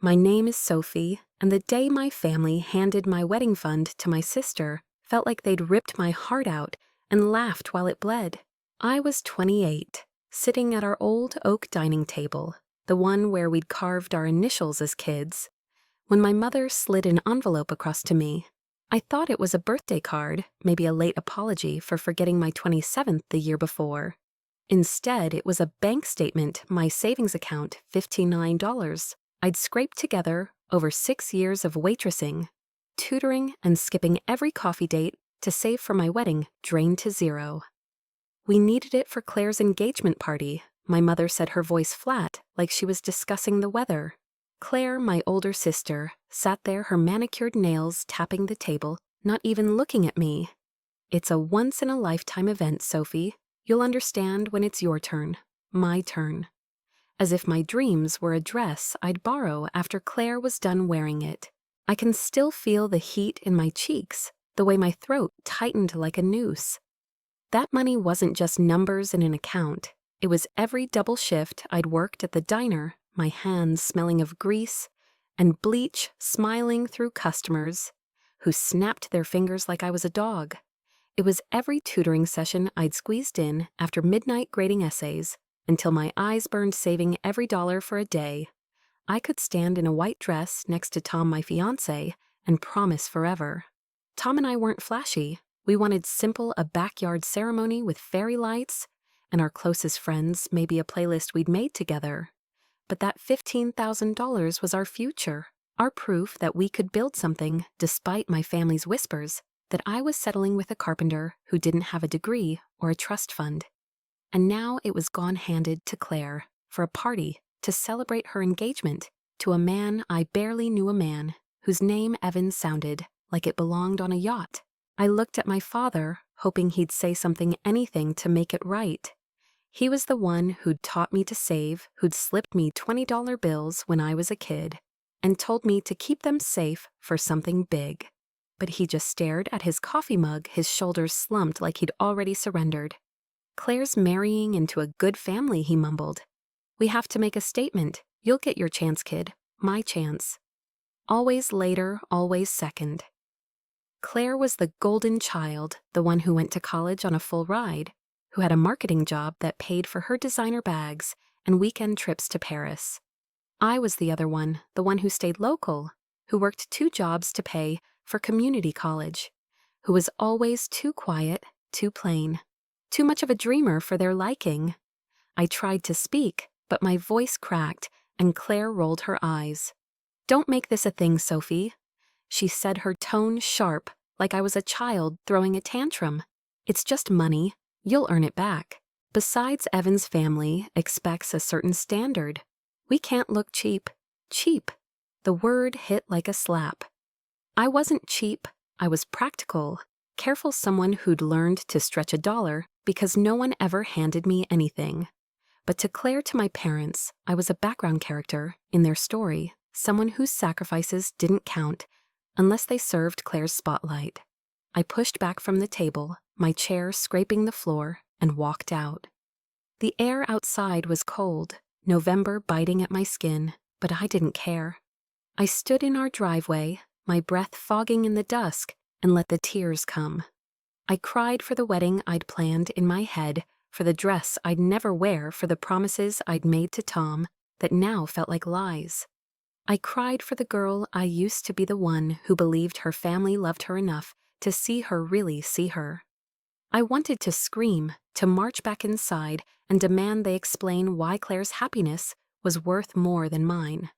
My name is Sophie, and the day my family handed my wedding fund to my sister felt like they'd ripped my heart out and laughed while it bled. I was 28, sitting at our old oak dining table, the one where we'd carved our initials as kids, when my mother slid an envelope across to me. I thought it was a birthday card, maybe a late apology for forgetting my 27th the year before. Instead, it was a bank statement, my savings account, $59. I'd scraped together over 6 years of waitressing, tutoring, and skipping every coffee date to save for my wedding, drained to zero. We needed it for Claire's engagement party. My mother said, her voice flat, like she was discussing the weather. Claire, my older sister, sat there, her manicured nails tapping the table, not even looking at me. "It's a once-in-a-lifetime event, Sophie. You'll understand when it's your turn, my turn." As if my dreams were a dress I'd borrow after Claire was done wearing it. I can still feel the heat in my cheeks, the way my throat tightened like a noose. That money wasn't just numbers in an account. It was every double shift I'd worked at the diner, my hands smelling of grease and bleach, smiling through customers who snapped their fingers like I was a dog. It was every tutoring session I'd squeezed in after midnight grading essays, until my eyes burned saving every dollar for a day. I could stand in a white dress next to Tom, my fiancé, and promise forever. Tom and I weren't flashy. We wanted simple, a backyard ceremony with fairy lights, and our closest friends, maybe a playlist we'd made together. But that $15,000 was our future, our proof that we could build something, despite my family's whispers that I was settling with a carpenter who didn't have a degree or a trust fund. And now it was gone handed to Claire for a party to celebrate her engagement to a man I barely knew, a man whose name Evan sounded like it belonged on a yacht. I looked at my father, hoping he'd say something, anything to make it right. He was the one who'd taught me to save, who'd slipped me $20 bills when I was a kid, and told me to keep them safe for something big. But he just stared at his coffee mug, his shoulders slumped like he'd already surrendered. "Claire's marrying into a good family," he mumbled. "We have to make a statement. You'll get your chance, kid. My chance. Always later, always second." Claire was the golden child, the one who went to college on a full ride, who had a marketing job that paid for her designer bags and weekend trips to Paris. I was the other one, the one who stayed local, who worked 2 jobs to pay for community college, who was always too quiet, too plain. Too much of a dreamer for their liking. I tried to speak, but my voice cracked, and Claire rolled her eyes. "Don't make this a thing, Sophie," she said, her tone sharp, like I was a child throwing a tantrum. "It's just money. You'll earn it back. Besides, Evan's family expects a certain standard. We can't look cheap." Cheap. The word hit like a slap. I wasn't cheap. I was practical. Careful, someone who'd learned to stretch a dollar because no one ever handed me anything. But to Claire, to my parents, I was a background character in their story, someone whose sacrifices didn't count unless they served Claire's spotlight. I pushed back from the table, my chair scraping the floor, and walked out. The air outside was cold, November biting at my skin, but I didn't care. I stood in our driveway, my breath fogging in the dusk, and let the tears come. I cried for the wedding I'd planned in my head, for the dress I'd never wear, for the promises I'd made to Tom that now felt like lies. I cried for the girl I used to be, the one who believed her family loved her enough to see her really see her. I wanted to scream, to march back inside and demand they explain why Claire's happiness was worth more than mine.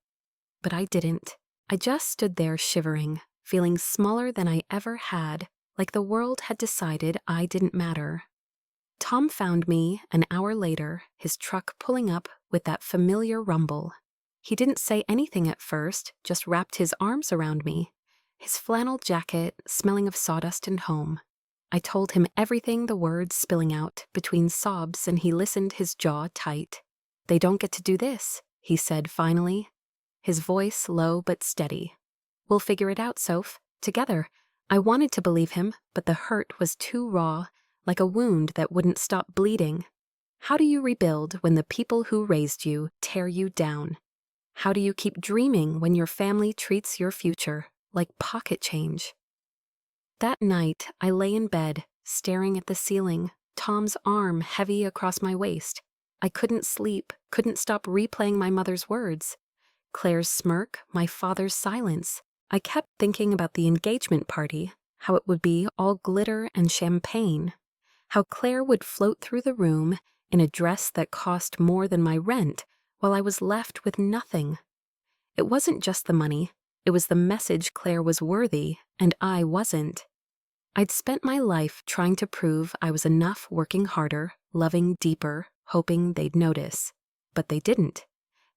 But I didn't. I just stood there shivering, feeling smaller than I ever had, like the world had decided I didn't matter. Tom found me an hour later, his truck pulling up with that familiar rumble. He didn't say anything at first, just wrapped his arms around me, his flannel jacket smelling of sawdust and home. I told him everything, the words spilling out between sobs, and he listened, his jaw tight. "They don't get to do this," he said finally, his voice low but steady. "We'll figure it out, Soph, together." I wanted to believe him, but the hurt was too raw, like a wound that wouldn't stop bleeding. How do you rebuild when the people who raised you tear you down? How do you keep dreaming when your family treats your future like pocket change? That night, I lay in bed, staring at the ceiling, Tom's arm heavy across my waist. I couldn't sleep, couldn't stop replaying my mother's words. Claire's smirk, my father's silence. I kept thinking about the engagement party, how it would be all glitter and champagne, how Claire would float through the room in a dress that cost more than my rent, while I was left with nothing. It wasn't just the money, it was the message Claire was worthy, and I wasn't. I'd spent my life trying to prove I was enough, working harder, loving deeper, hoping they'd notice. But they didn't.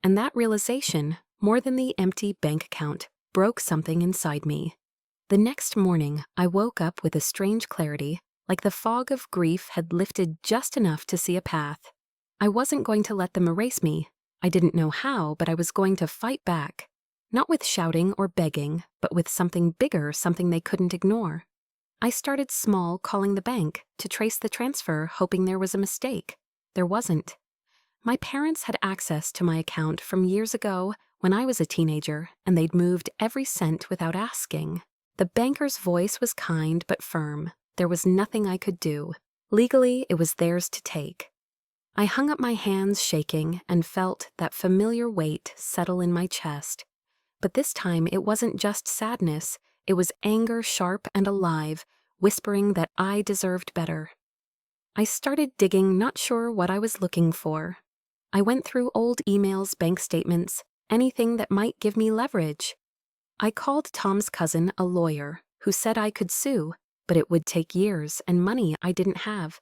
And that realization, more than the empty bank account, broke something inside me. The next morning, I woke up with a strange clarity, like the fog of grief had lifted just enough to see a path. I wasn't going to let them erase me. I didn't know how, but I was going to fight back. Not with shouting or begging, but with something bigger, something they couldn't ignore. I started small, calling the bank to trace the transfer, hoping there was a mistake. There wasn't. My parents had access to my account from years ago when I was a teenager, and they'd moved every cent without asking. The banker's voice was kind but firm. There was nothing I could do. Legally, it was theirs to take. I hung up my hands shaking and felt that familiar weight settle in my chest. But this time it wasn't just sadness, it was anger sharp and alive, whispering that I deserved better. I started digging, not sure what I was looking for. I went through old emails, bank statements, anything that might give me leverage. I called Tom's cousin, a lawyer, who said I could sue, but it would take years and money I didn't have.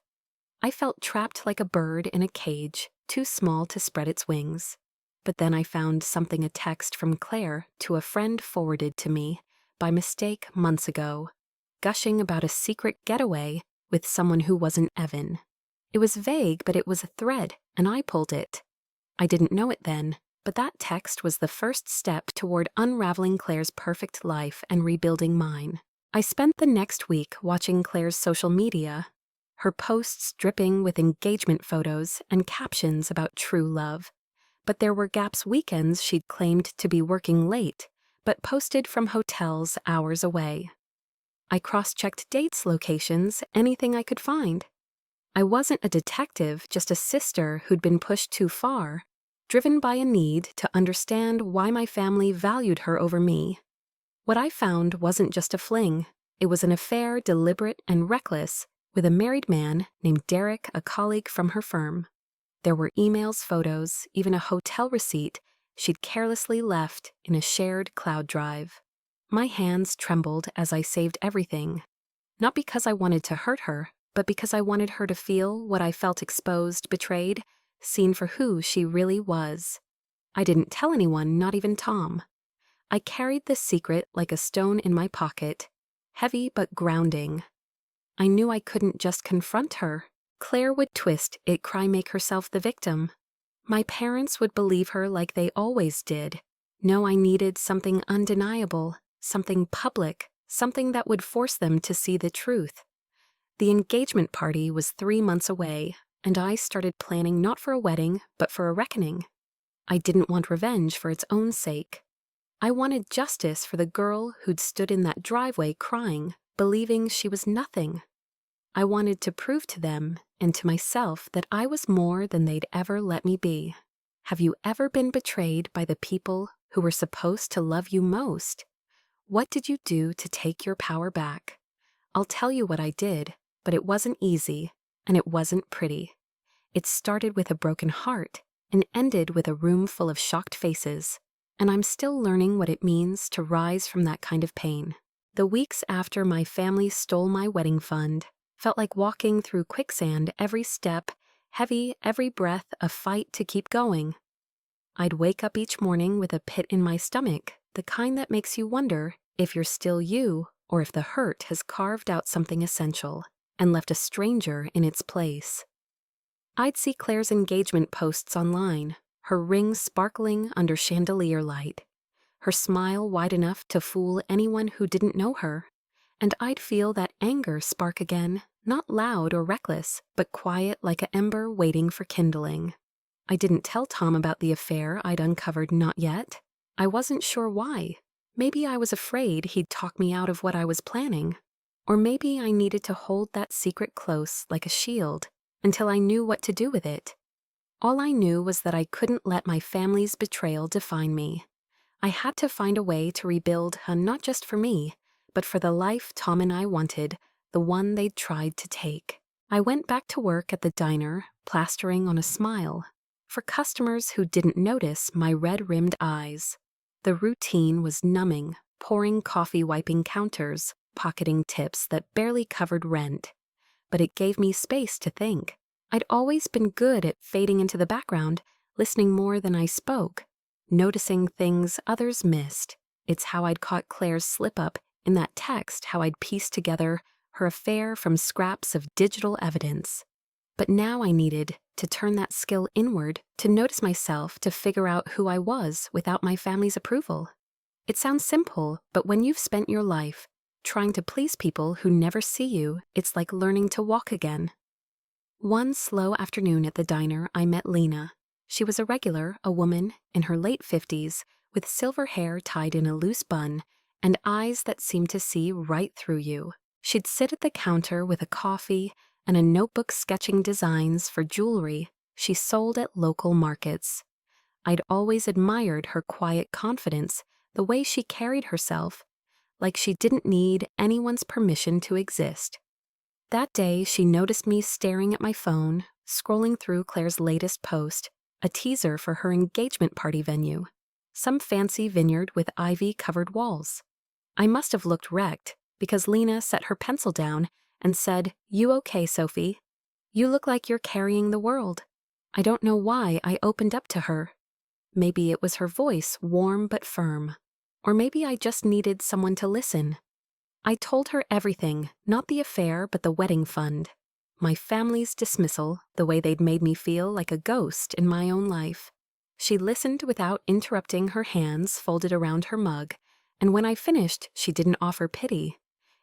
I felt trapped like a bird in a cage, too small to spread its wings. But then I found a text from Claire to a friend forwarded to me by mistake months ago, gushing about a secret getaway with someone who wasn't Evan. It was vague, but it was a thread, and I pulled it. I didn't know it then, but that text was the first step toward unraveling Claire's perfect life and rebuilding mine. I spent the next week watching Claire's social media, her posts dripping with engagement photos and captions about true love. But there were gaps, weekends she'd claimed to be working late, but posted from hotels hours away. I cross-checked dates, locations, anything I could find. I wasn't a detective, just a sister who'd been pushed too far, driven by a need to understand why my family valued her over me. What I found wasn't just a fling. It was an affair, deliberate and reckless, with a married man named Derek, a colleague from her firm. There were emails, photos, even a hotel receipt she'd carelessly left in a shared cloud drive. My hands trembled as I saved everything, not because I wanted to hurt her, but because I wanted her to feel what I felt: exposed, betrayed, seen for who she really was. I didn't tell anyone, not even Tom. I carried the secret like a stone in my pocket, heavy but grounding. I knew I couldn't just confront her. Claire would twist it, make herself the victim. My parents would believe her like they always did. No, I needed something undeniable, something public, something that would force them to see the truth. The engagement party was 3 months away, and I started planning not for a wedding, but for a reckoning. I didn't want revenge for its own sake. I wanted justice for the girl who'd stood in that driveway crying, believing she was nothing. I wanted to prove to them and to myself that I was more than they'd ever let me be. Have you ever been betrayed by the people who were supposed to love you most? What did you do to take your power back? I'll tell you what I did, but it wasn't easy, and it wasn't pretty. It started with a broken heart and ended with a room full of shocked faces, and I'm still learning what it means to rise from that kind of pain. The weeks after my family stole my wedding fund felt like walking through quicksand, every step heavy, every breath a fight to keep going. I'd wake up each morning with a pit in my stomach, the kind that makes you wonder if you're still you or if the hurt has carved out something essential and left a stranger in its place. I'd see Claire's engagement posts online, her ring sparkling under chandelier light, her smile wide enough to fool anyone who didn't know her, and I'd feel that anger spark again, not loud or reckless, but quiet like an ember waiting for kindling. I didn't tell Tom about the affair I'd uncovered not yet. I wasn't sure why. Maybe I was afraid he'd talk me out of what I was planning. Or maybe I needed to hold that secret close like a shield until I knew what to do with it. All I knew was that I couldn't let my family's betrayal define me. I had to find a way to rebuild, not just for me, but for the life Tom and I wanted, the one they'd tried to take. I went back to work at the diner, plastering on a smile. For customers who didn't notice my red-rimmed eyes, the routine was numbing, pouring coffee, wiping counters, pocketing tips that barely covered rent. But it gave me space to think. I'd always been good at fading into the background, listening more than I spoke, noticing things others missed. It's how I'd caught Claire's slip-up in that text, how I'd pieced together her affair from scraps of digital evidence. But now I needed to turn that skill inward, to notice myself, to figure out who I was without my family's approval. It sounds simple, but when you've spent your life trying to please people who never see you, it's like learning to walk again. One slow afternoon at the diner, I met Lena. She was a regular, a woman in her late 50s, with silver hair tied in a loose bun and eyes that seemed to see right through you. She'd sit at the counter with a coffee and a notebook sketching designs for jewelry she sold at local markets. I'd always admired her quiet confidence, the way she carried herself, like she didn't need anyone's permission to exist. That day, she noticed me staring at my phone, scrolling through Claire's latest post, a teaser for her engagement party venue, some fancy vineyard with ivy-covered walls. I must have looked wrecked, because Lena set her pencil down and said, "You okay, Sophie? You look like you're carrying the world." I don't know why I opened up to her. Maybe it was her voice, warm but firm. Or maybe I just needed someone to listen. I told her everything, not the affair, but the wedding fund. My family's dismissal, the way they'd made me feel like a ghost in my own life. She listened without interrupting, her hands folded around her mug, and when I finished, she didn't offer pity.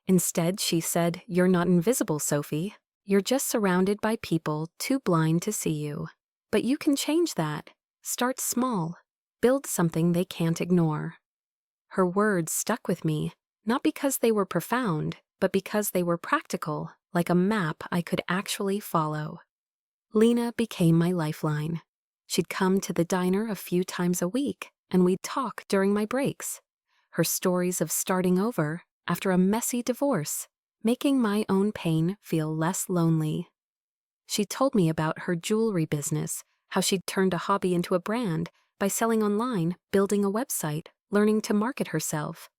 Instead, she said, "You're not invisible, Sophie. You're just surrounded by people too blind to see you. But you can change that. Start small. Build something they can't ignore." Her words stuck with me, not because they were profound, but because they were practical, like a map I could actually follow. Lena became my lifeline. She'd come to the diner a few times a week, and we'd talk during my breaks. Her stories of starting over after a messy divorce, making my own pain feel less lonely. She told me about her jewelry business, how she'd turned a hobby into a brand by selling online, building a website, learning to market herself.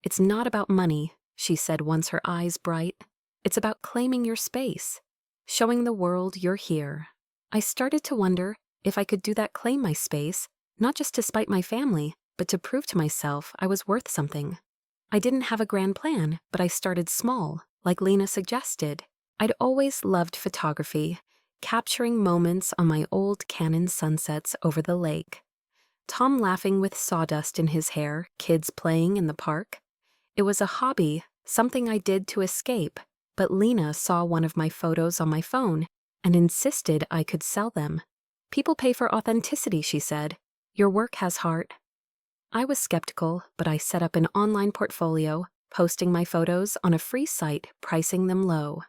"It's not about money," she said once, her eyes bright. "It's about claiming your space, showing the world you're here." I started to wonder if I could do that, claim my space, not just to spite my family, but to prove to myself I was worth something. I didn't have a grand plan, but I started small, like Lena suggested. I'd always loved photography, capturing moments on my old Canon sunsets over the lake. Tom laughing with sawdust in his hair, kids playing in the park. It was a hobby, something I did to escape, but Lena saw one of my photos on my phone and insisted I could sell them. "People pay for authenticity," she said. "Your work has heart." I was skeptical, but I set up an online portfolio, posting my photos on a free site, pricing them low.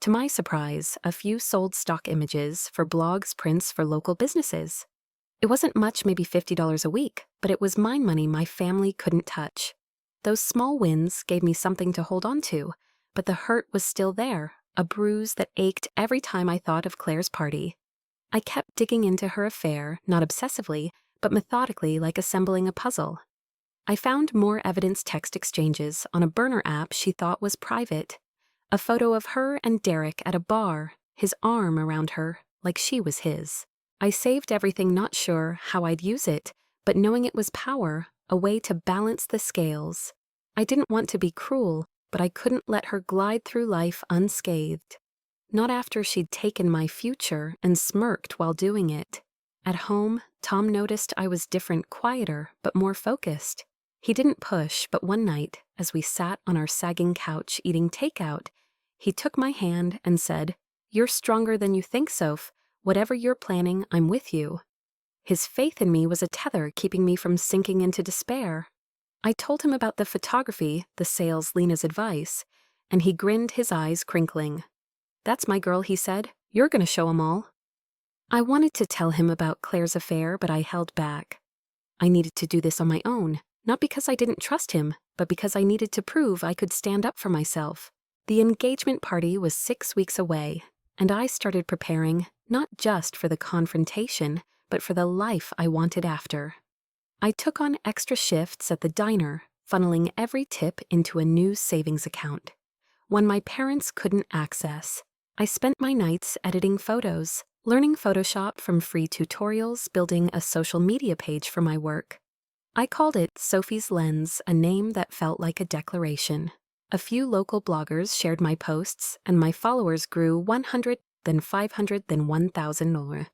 To my surprise, a few sold stock images for blogs, prints for local businesses. It wasn't much, maybe $50 a week, but it was mine money my family couldn't touch. Those small wins gave me something to hold on to, but the hurt was still there, a bruise that ached every time I thought of Claire's party. I kept digging into her affair, not obsessively, but methodically, like assembling a puzzle. I found more evidence, text exchanges on a burner app she thought was private. A photo of her and Derek at a bar, his arm around her, like she was his. I saved everything, not sure how I'd use it, but knowing it was power, a way to balance the scales. I didn't want to be cruel, but I couldn't let her glide through life unscathed. Not after she'd taken my future and smirked while doing it. At home, Tom noticed I was different, quieter, but more focused. He didn't push, but one night, as we sat on our sagging couch eating takeout, he took my hand and said, "You're stronger than you think, Soph. Whatever you're planning, I'm with you. His faith in me was a tether keeping me from sinking into despair. I told him about the photography, the sales, Lena's advice, and he grinned, his eyes crinkling. "That's my girl," he said. "You're gonna show 'em all." I wanted to tell him about Claire's affair, but I held back. I needed to do this on my own, not because I didn't trust him, but because I needed to prove I could stand up for myself. The engagement party was 6 weeks away, and I started preparing not just for the confrontation, but for the life I wanted after. I took on extra shifts at the diner, funneling every tip into a new savings account, one my parents couldn't access. I spent my nights editing photos, learning Photoshop from free tutorials, building a social media page for my work. I called it Sophie's Lens, a name that felt like a declaration. A few local bloggers shared my posts, and my followers grew 100, then 500, then 1,000 more.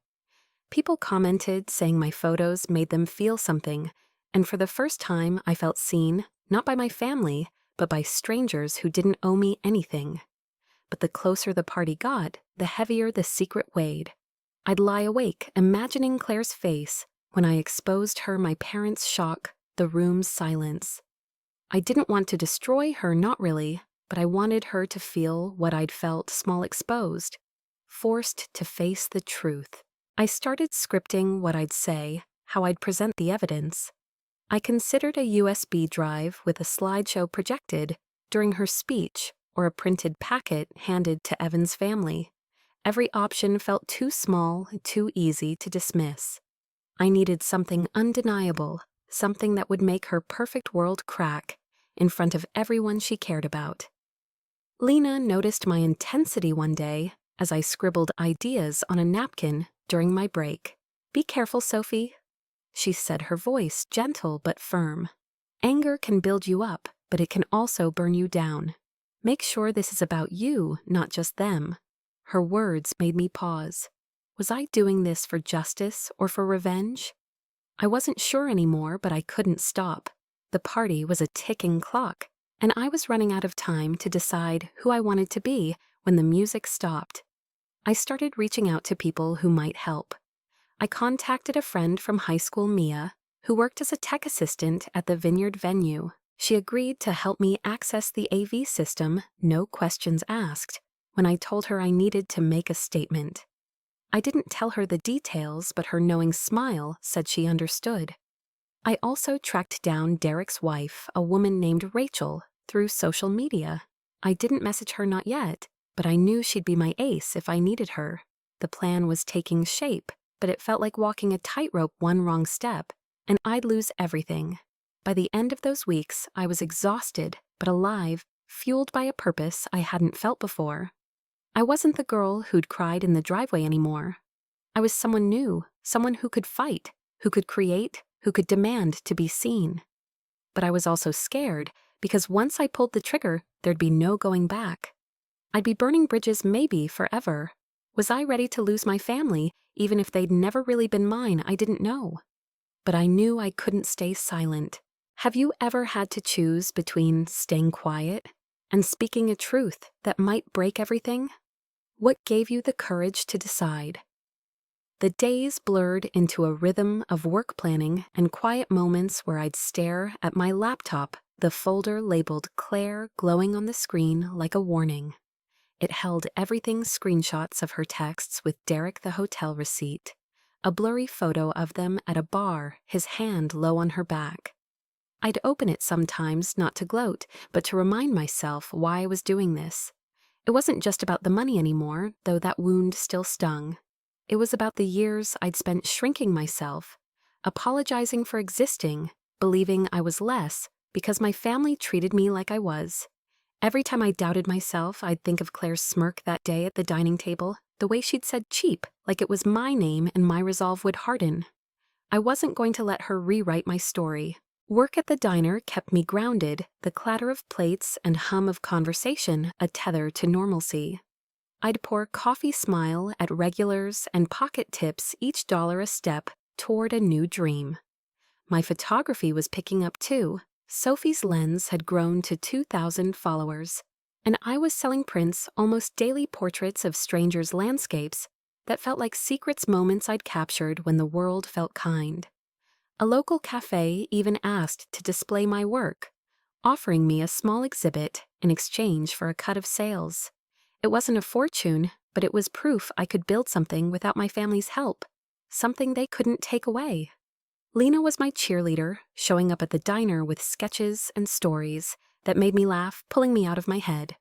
People commented, saying my photos made them feel something, and for the first time I felt seen, not by my family, but by strangers who didn't owe me anything. But the closer the party got, the heavier the secret weighed. I'd lie awake, imagining Claire's face when I exposed her, my parents' shock, the room's silence. I didn't want to destroy her, not really, but I wanted her to feel what I'd felt, small, exposed, forced to face the truth. I started scripting what I'd say, how I'd present the evidence. I considered a USB drive with a slideshow projected during her speech or a printed packet handed to Evan's family. Every option felt too small, too easy to dismiss. I needed something undeniable, something that would make her perfect world crack in front of everyone she cared about. Lena noticed my intensity one day as I scribbled ideas on a napkin during my break. "Be careful, Sophie," she said, her voice gentle but firm. "Anger can build you up, but it can also burn you down. Make sure this is about you, not just them." Her words made me pause. Was I doing this for justice or for revenge? I wasn't sure anymore, but I couldn't stop. The party was a ticking clock, and I was running out of time to decide who I wanted to be when the music stopped. I started reaching out to people who might help. I contacted a friend from high school, Mia, who worked as a tech assistant at the Vineyard venue. She agreed to help me access the AV system, no questions asked, when I told her I needed to make a statement. I didn't tell her the details, but her knowing smile said she understood. I also tracked down Derek's wife, a woman named Rachel, through social media. I didn't message her, not yet, but I knew she'd be my ace if I needed her. The plan was taking shape, but it felt like walking a tightrope, one wrong step, and I'd lose everything. By the end of those weeks, I was exhausted, but alive, fueled by a purpose I hadn't felt before. I wasn't the girl who'd cried in the driveway anymore. I was someone new, someone who could fight, who could create, who could demand to be seen. But I was also scared, because once I pulled the trigger, there'd be no going back. I'd be burning bridges, maybe forever. Was I ready to lose my family, even if they'd never really been mine? I didn't know. But I knew I couldn't stay silent. Have you ever had to choose between staying quiet and speaking a truth that might break everything? What gave you the courage to decide? The days blurred into a rhythm of work planning and quiet moments where I'd stare at my laptop, the folder labeled Claire glowing on the screen like a warning. It held everything: screenshots of her texts with Derek, the hotel receipt, a blurry photo of them at a bar, his hand low on her back. I'd open it sometimes, not to gloat, but to remind myself why I was doing this. It wasn't just about the money anymore, though that wound still stung. It was about the years I'd spent shrinking myself, apologizing for existing, believing I was less because my family treated me like I was. Every time I doubted myself, I'd think of Claire's smirk that day at the dining table, the way she'd said cheap, like it was my name and my resolve would harden. I wasn't going to let her rewrite my story. Work at the diner kept me grounded, the clatter of plates and hum of conversation a tether to normalcy. I'd pour coffee smile at regulars and pocket tips, each dollar a step toward a new dream. My photography was picking up too. Sophie's Lens had grown to 2,000 followers, and I was selling prints, almost daily portraits of strangers' landscapes, that felt like secrets moments I'd captured when the world felt kind. A local cafe even asked to display my work, offering me a small exhibit in exchange for a cut of sales. It wasn't a fortune, but it was proof I could build something without my family's help, something they couldn't take away. Lena was my cheerleader, showing up at the diner with sketches and stories that made me laugh, pulling me out of my head.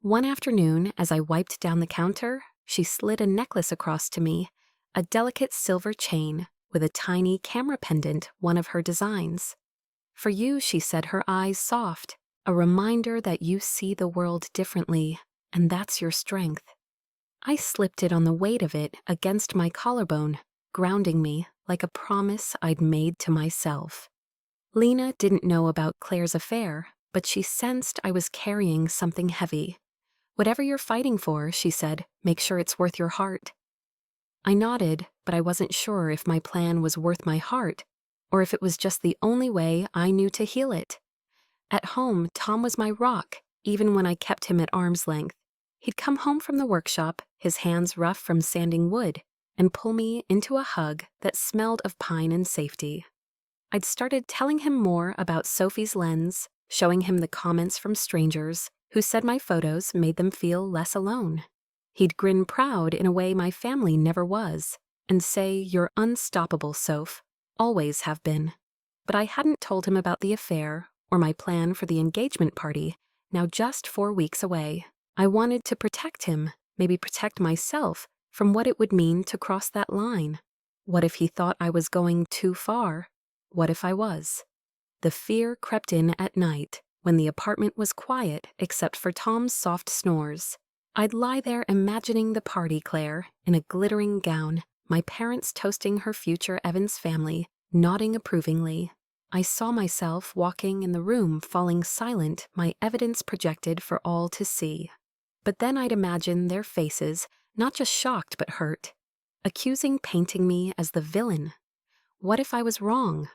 One afternoon, as I wiped down the counter, she slid a necklace across to me, a delicate silver chain with a tiny camera pendant, one of her designs. "For you," she said, her eyes soft, "a reminder that you see the world differently, and that's your strength." I slipped it on the weight of it against my collarbone, grounding me like a promise I'd made to myself. Lena didn't know about Claire's affair, but she sensed I was carrying something heavy. "Whatever you're fighting for," she said, "make sure it's worth your heart." I nodded, but I wasn't sure if my plan was worth my heart, or if it was just the only way I knew to heal it. At home, Tom was my rock, even when I kept him at arm's length. He'd come home from the workshop, his hands rough from sanding wood, and pull me into a hug that smelled of pine and safety. I'd started telling him more about Sophie's lens, showing him the comments from strangers who said my photos made them feel less alone. He'd grin proud in a way my family never was, and say, "You're unstoppable, Soph, always have been." But I hadn't told him about the affair or my plan for the engagement party, now just 4 weeks away. I wanted to protect him, maybe protect myself, from what it would mean to cross that line. What if he thought I was going too far? What if I was? The fear crept in at night, when the apartment was quiet except for Tom's soft snores. I'd lie there imagining the party, Claire, in a glittering gown, my parents toasting her future Evans family, nodding approvingly. I saw myself walking in the room, falling silent, my evidence projected for all to see. But then I'd imagine their faces, not just shocked but hurt, accusing, painting me as the villain. What if I was wrong?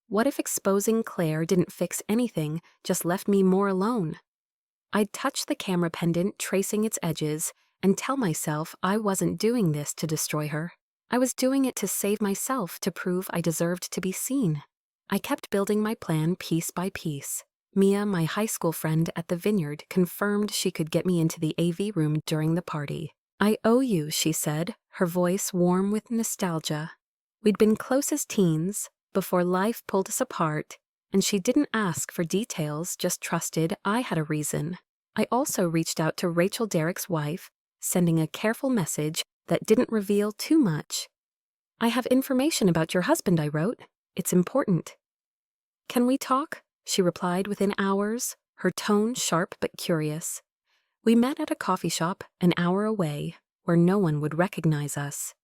What if exposing Claire didn't fix anything, just left me more alone? I'd touch the camera pendant, tracing its edges, and tell myself I wasn't doing this to destroy her. I was doing it to save myself, to prove I deserved to be seen. I kept building my plan piece by piece. Mia, my high school friend at the Vineyard, confirmed she could get me into the AV room during the party. "I owe you," she said, her voice warm with nostalgia. We'd been close as teens, before life pulled us apart, and she didn't ask for details, just trusted I had a reason. I also reached out to Rachel, Derek's wife, sending a careful message that didn't reveal too much. "I have information about your husband," I wrote. "It's important." "Can we talk?" she replied within hours, her tone sharp but curious. We met at a coffee shop an hour away, where no one would recognize us.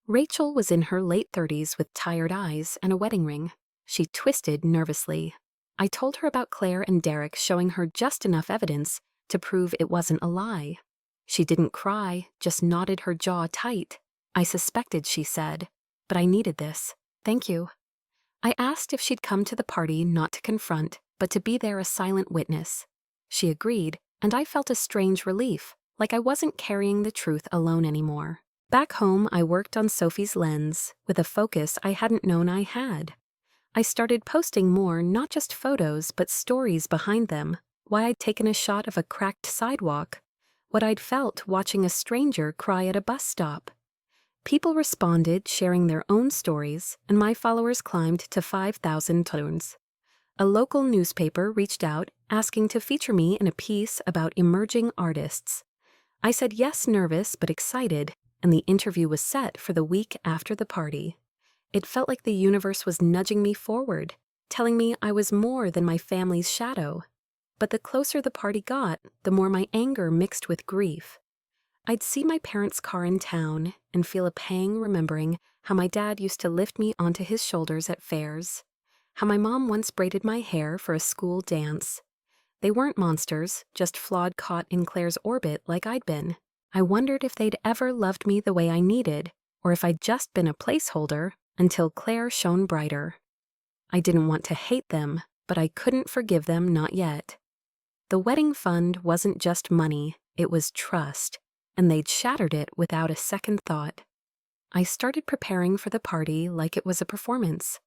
Rachel was in her late 30s with tired eyes and a wedding ring. She twisted nervously. I told her about Claire and Derek, showing her just enough evidence to prove it wasn't a lie. She didn't cry, just nodded her jaw tight. "I suspected," she said, "but I needed this. Thank you." I asked if she'd come to the party not to confront, but to be there a silent witness. She agreed, and I felt a strange relief, like I wasn't carrying the truth alone anymore. Back home, I worked on Sophie's lens, with a focus I hadn't known I had. I started posting more, not just photos, but stories behind them, why I'd taken a shot of a cracked sidewalk, what I'd felt watching a stranger cry at a bus stop. People responded, sharing their own stories, and my followers climbed to 5,000 turns. A local newspaper reached out, asking to feature me in a piece about emerging artists. I said yes, nervous but excited, and the interview was set for the week after the party. It felt like the universe was nudging me forward, telling me I was more than my family's shadow. But the closer the party got, the more my anger mixed with grief. I'd see my parents' car in town and feel a pang remembering how my dad used to lift me onto his shoulders at fairs, how my mom once braided my hair for a school dance. They weren't monsters, just flawed, caught in Claire's orbit like I'd been. I wondered if they'd ever loved me the way I needed, or if I'd just been a placeholder until Claire shone brighter. I didn't want to hate them, but I couldn't forgive them, not yet. The wedding fund wasn't just money, it was trust. and they'd shattered it without a second thought. I started preparing for the party like it was a performance.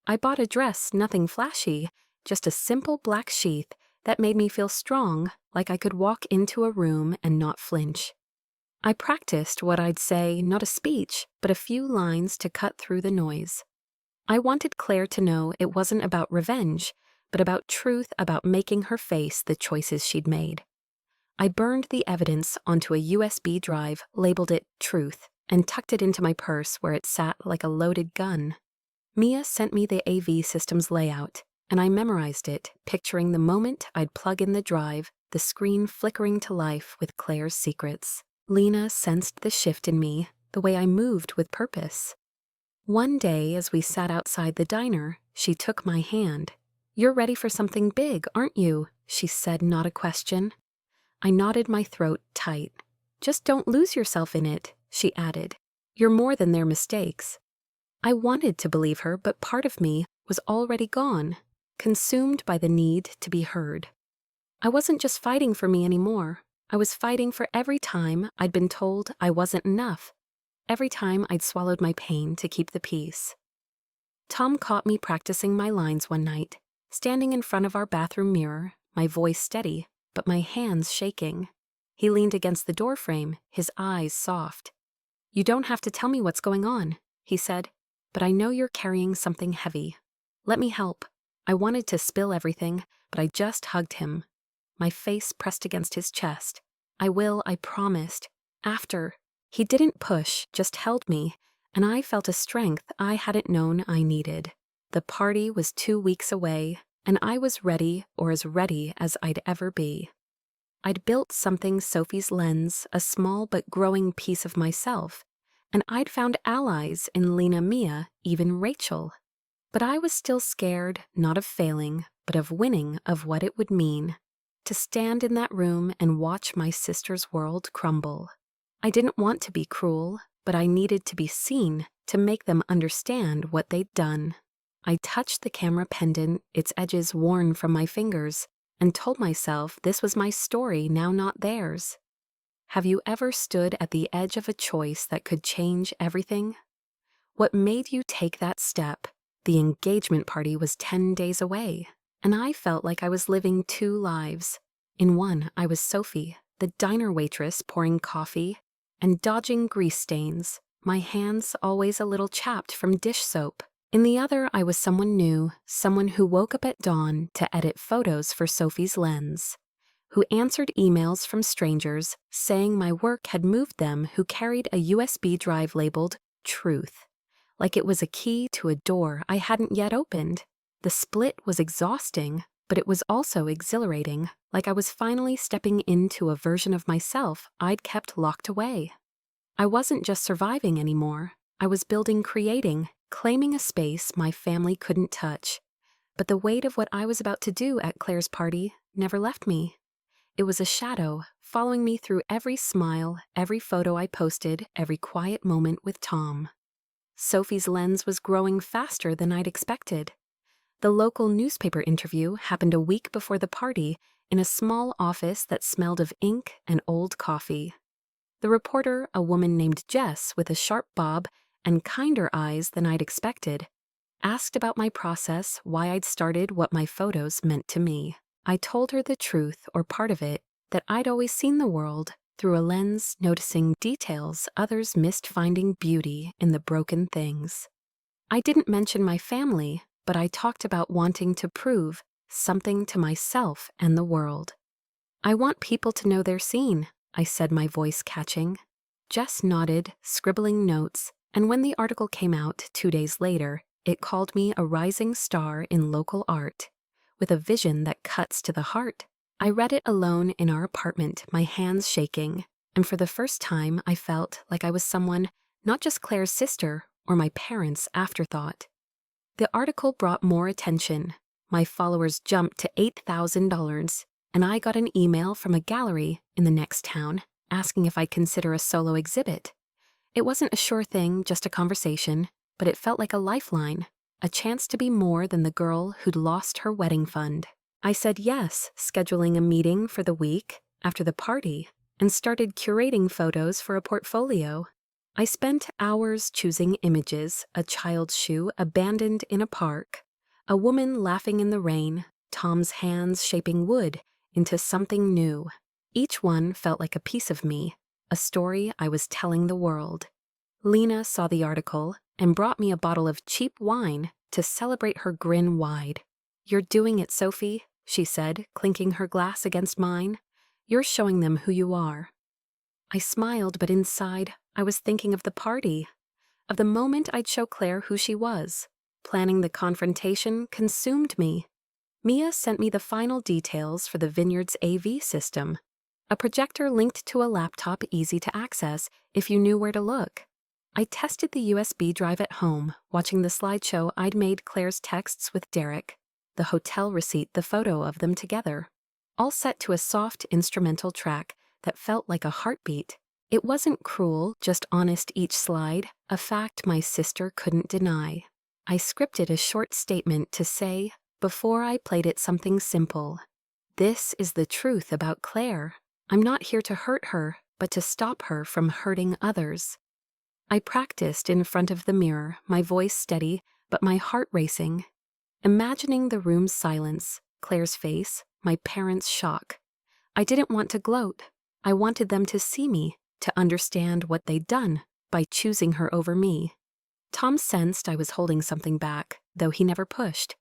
I bought a dress, nothing flashy, just a simple black sheath that made me feel strong, like I could walk into a room and not flinch. I practiced what I'd say, not a speech, but a few lines to cut through the noise. I wanted Claire to know it wasn't about revenge, but about truth, about making her face the choices she'd made. I burned the evidence onto a USB drive, labeled it Truth, and tucked it into my purse where it sat like a loaded gun. Mia sent me the AV system's layout, and I memorized it, picturing the moment I'd plug in the drive, the screen flickering to life with Claire's secrets. Lena sensed the shift in me, the way I moved with purpose. One day, as we sat outside the diner, she took my hand. "You're ready for something big, aren't you?" she said, not a question. I knotted my throat tight. "Just don't lose yourself in it," she added. "You're more than their mistakes." I wanted to believe her, but part of me was already gone, consumed by the need to be heard. I wasn't just fighting for me anymore. I was fighting for every time I'd been told I wasn't enough, every time I'd swallowed my pain to keep the peace. Tom caught me practicing my lines one night, standing in front of our bathroom mirror, my voice steady, but my hands shaking. He leaned against the doorframe, his eyes soft. "You don't have to tell me what's going on," he said, "but I know you're carrying something heavy. Let me help." I wanted to spill everything, but I just hugged him, my face pressed against his chest. "I will, I promised. After." He didn't push, just held me, and I felt a strength I hadn't known I needed. The party was 2 weeks away, and I was ready, or as ready as I'd ever be. I'd built something Sophie's lens, a small but growing piece of myself, and I'd found allies in Lena, Mia, even Rachel. But I was still scared, not of failing, but of winning, of what it would mean. To stand in that room and watch my sister's world crumble. I didn't want to be cruel, but I needed to be seen, to make them understand what they'd done. I touched the camera pendant, its edges worn from my fingers, and told myself this was my story, now not theirs. Have you ever stood at the edge of a choice that could change everything? What made you take that step? The engagement party was 10 days away, and I felt like I was living 2 lives. In one, I was Sophie, the diner waitress pouring coffee and dodging grease stains, my hands always a little chapped from dish soap. In the other, I was someone new, someone who woke up at dawn to edit photos for Sophie's lens, who answered emails from strangers saying my work had moved them, who carried a USB drive labeled Truth, like it was a key to a door I hadn't yet opened. The split was exhausting, but it was also exhilarating, like I was finally stepping into a version of myself I'd kept locked away. I wasn't just surviving anymore. I was building, creating, claiming a space my family couldn't touch. But the weight of what I was about to do at Claire's party never left me. It was a shadow, following me through every smile, every photo I posted, every quiet moment with Tom. Sophie's lens was growing faster than I'd expected. The local newspaper interview happened a week before the party in a small office that smelled of ink and old coffee. The reporter, a woman named Jess with a sharp bob and kinder eyes than I'd expected, asked about my process, why I'd started, what my photos meant to me. I told her the truth, or part of it, that I'd always seen the world through a lens, noticing details others missed, finding beauty in the broken things. I didn't mention my family, but I talked about wanting to prove something to myself and the world. "I want people to know they're seen," I said, my voice catching. Jess nodded, scribbling notes, and when the article came out 2 days later, it called me a rising star in local art, with a vision that cuts to the heart. I read it alone in our apartment, my hands shaking, and for the first time I felt like I was someone, not just Claire's sister or my parents' afterthought. The article brought more attention. My followers jumped to $8,000, and I got an email from a gallery in the next town asking if I'd consider a solo exhibit. It wasn't a sure thing, just a conversation, but it felt like a lifeline, a chance to be more than the girl who'd lost her wedding fund. I said yes, scheduling a meeting for the week after the party. and started curating photos for a portfolio. I spent hours choosing images: a child's shoe abandoned in a park, a woman laughing in the rain, Tom's hands shaping wood into something new. Each one felt like a piece of me, a story I was telling the world. Lena saw the article and brought me a bottle of cheap wine to celebrate her grin wide. "You're doing it, Sophie," she said, clinking her glass against mine. "You're showing them who you are." I smiled, but inside, I was thinking of the party, of the moment I'd show Claire who she was. Planning the confrontation consumed me. Mia sent me the final details for the vineyard's AV system, a projector linked to a laptop easy to access if you knew where to look. I tested the USB drive at home, watching the slideshow I'd made Claire's texts with Derek, the hotel receipt, the photo of them together, all set to a soft instrumental track that felt like a heartbeat. It wasn't cruel, just honest each slide, a fact my sister couldn't deny. I scripted a short statement to say, before I played it, something simple. "This is the truth about Claire. I'm not here to hurt her, but to stop her from hurting others." I practiced in front of the mirror, my voice steady, but my heart racing, imagining the room's silence, Claire's face, my parents' shock. I didn't want to gloat. I wanted them to see me, to understand what they'd done by choosing her over me. Tom sensed I was holding something back, though he never pushed.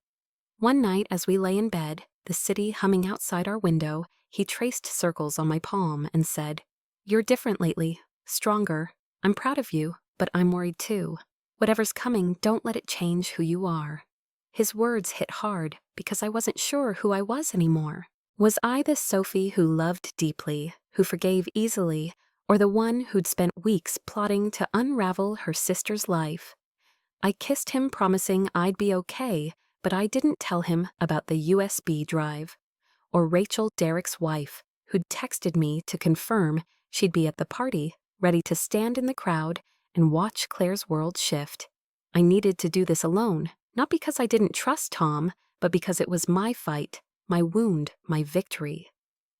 One night, as we lay in bed, the city humming outside our window, he traced circles on my palm and said, "You're different lately, stronger. I'm proud of you, but I'm worried too. Whatever's coming, don't let it change who you are." His words hit hard because I wasn't sure who I was anymore. Was I the Sophie who loved deeply, who forgave easily, or the one who'd spent weeks plotting to unravel her sister's life? I kissed him, promising I'd be okay, but I didn't tell him about the USB drive, or Rachel, Derek's wife, who'd texted me to confirm she'd be at the party, ready to stand in the crowd and watch Claire's world shift. I needed to do this alone, not because I didn't trust Tom, but because it was my fight, my wound, my victory.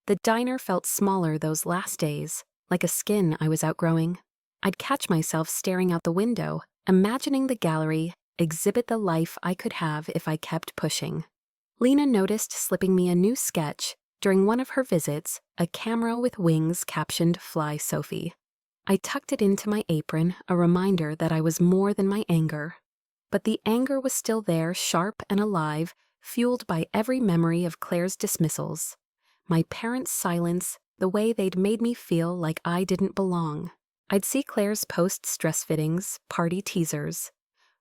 The diner felt smaller those last days, like a skin I was outgrowing. I'd catch myself staring out the window, imagining the gallery exhibit the life I could have if I kept pushing. Lena noticed slipping me a new sketch during one of her visits, a camera with wings captioned "Fly Sophie." I tucked it into my apron, a reminder that I was more than my anger. But the anger was still there, sharp and alive, fueled by every memory of Claire's dismissals, my parents' silence, the way they'd made me feel like I didn't belong. I'd see Claire's post-stress fittings, party teasers,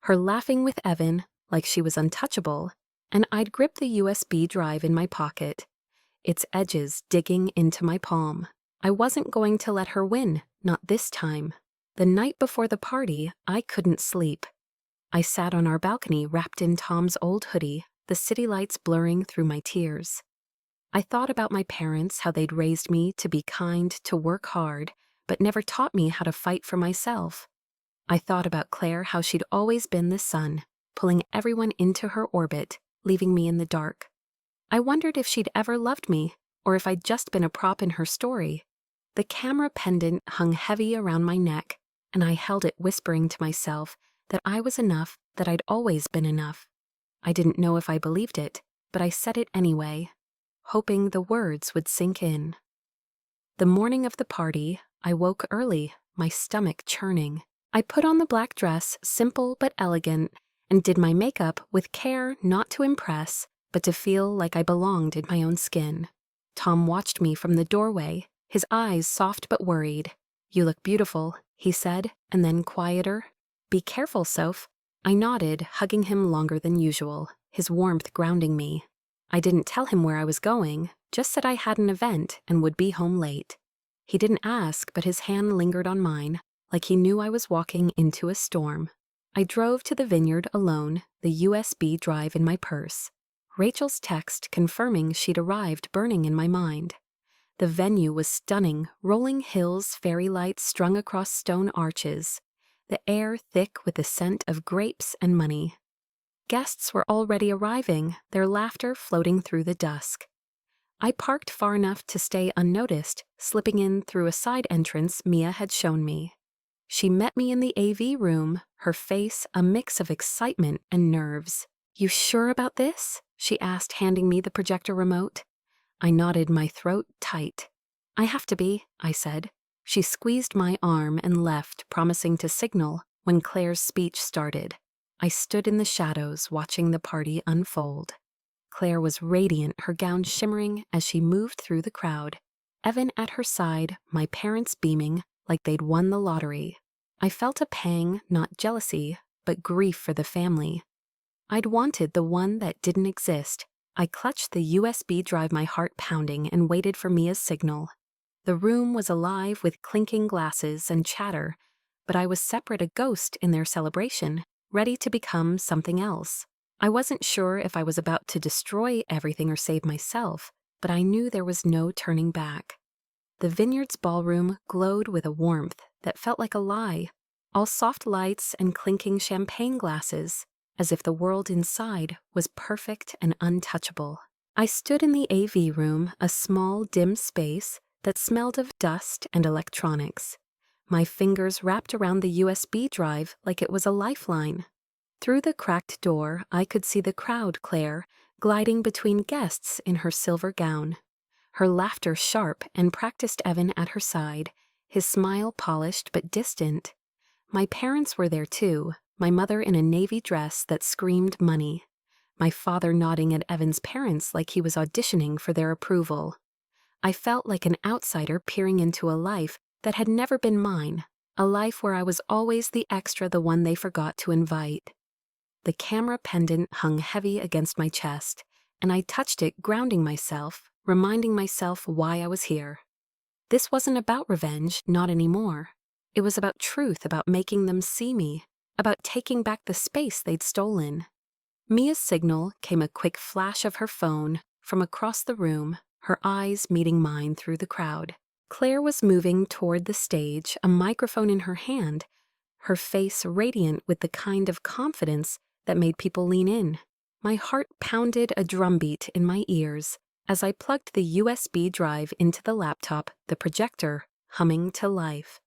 her laughing with Evan like she was untouchable, and I'd grip the USB drive in my pocket, its edges digging into my palm. I wasn't going to let her win, not this time. The night before the party, I couldn't sleep. I sat on our balcony wrapped in Tom's old hoodie, the city lights blurring through my tears. I thought about my parents, how they'd raised me to be kind, to work hard, but never taught me how to fight for myself. I thought about Claire, how she'd always been the sun, pulling everyone into her orbit, leaving me in the dark. I wondered if she'd ever loved me, or if I'd just been a prop in her story. The camera pendant hung heavy around my neck, and I held it, whispering to myself that I was enough, that I'd always been enough. I didn't know if I believed it, but I said it anyway, hoping the words would sink in. The morning of the party, I woke early, my stomach churning. I put on the black dress, simple but elegant, and did my makeup with care, not to impress, but to feel like I belonged in my own skin. Tom watched me from the doorway, his eyes soft but worried. "You look beautiful," he said, and then quieter. "Be careful, Soph." I nodded, hugging him longer than usual, his warmth grounding me. I didn't tell him where I was going, just said I had an event and would be home late. He didn't ask, but his hand lingered on mine, like he knew I was walking into a storm. I drove to the vineyard alone, the USB drive in my purse. Rachel's text confirming she'd arrived burning in my mind. The venue was stunning, rolling hills, fairy lights strung across stone arches, the air thick with the scent of grapes and money. Guests were already arriving, their laughter floating through the dusk. I parked far enough to stay unnoticed, slipping in through a side entrance Mia had shown me. She met me in the AV room, her face a mix of excitement and nerves. "You sure about this?" she asked, handing me the projector remote. I nodded, my throat tight. "I have to be," I said. She squeezed my arm and left, promising to signal when Claire's speech started. I stood in the shadows, watching the party unfold. Claire was radiant, her gown shimmering as she moved through the crowd. Evan at her side, my parents beaming like they'd won the lottery. I felt a pang, not jealousy, but grief for the family. I'd wanted the one that didn't exist. I clutched the USB drive, my heart pounding, and waited for Mia's signal. The room was alive with clinking glasses and chatter, but I was separate, a ghost in their celebration, ready to become something else. I wasn't sure if I was about to destroy everything or save myself, but I knew there was no turning back. The Vineyard's ballroom glowed with a warmth that felt like a lie, all soft lights and clinking champagne glasses, as if the world inside was perfect and untouchable. I stood in the AV room, a small, dim space that smelled of dust and electronics. My fingers wrapped around the USB drive like it was a lifeline. Through the cracked door, I could see the crowd, Claire, gliding between guests in her silver gown. Her laughter sharp, and practiced Evan at her side, his smile polished but distant. My parents were there too, my mother in a navy dress that screamed money. My father nodding at Evan's parents like he was auditioning for their approval. I felt like an outsider peering into a life that had never been mine, a life where I was always the extra, the one they forgot to invite. The camera pendant hung heavy against my chest, and I touched it, grounding myself, reminding myself why I was here. This wasn't about revenge, not anymore. It was about truth, about making them see me, about taking back the space they'd stolen. Mia's signal came, a quick flash of her phone from across the room, her eyes meeting mine through the crowd. Claire was moving toward the stage, a microphone in her hand, her face radiant with the kind of confidence that made people lean in. My heart pounded a drumbeat in my ears as I plugged the USB drive into the laptop, the projector humming to life.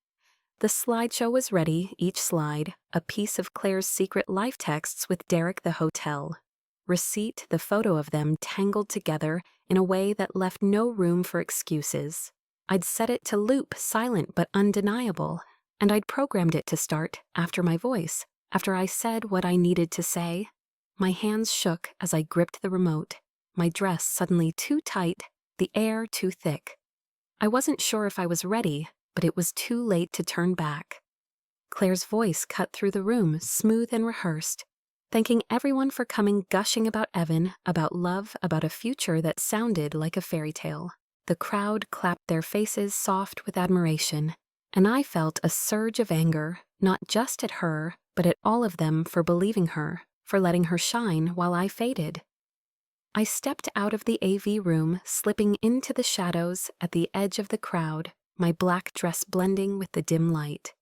The slideshow was ready, each slide a piece of Claire's secret life texts with Derek, the hotel. Receipt, the photo of them tangled together in a way that left no room for excuses. I'd set it to loop, silent but undeniable, and I'd programmed it to start after my voice, after I said what I needed to say. My hands shook as I gripped the remote, my dress suddenly too tight, the air too thick. I wasn't sure if I was ready, but it was too late to turn back. Claire's voice cut through the room, smooth and rehearsed, thanking everyone for coming, gushing about Evan, about love, about a future that sounded like a fairy tale. The crowd clapped, their faces soft with admiration, and I felt a surge of anger, not just at her, but at all of them for believing her, for letting her shine while I faded. I stepped out of the AV room, slipping into the shadows at the edge of the crowd, my black dress blending with the dim light.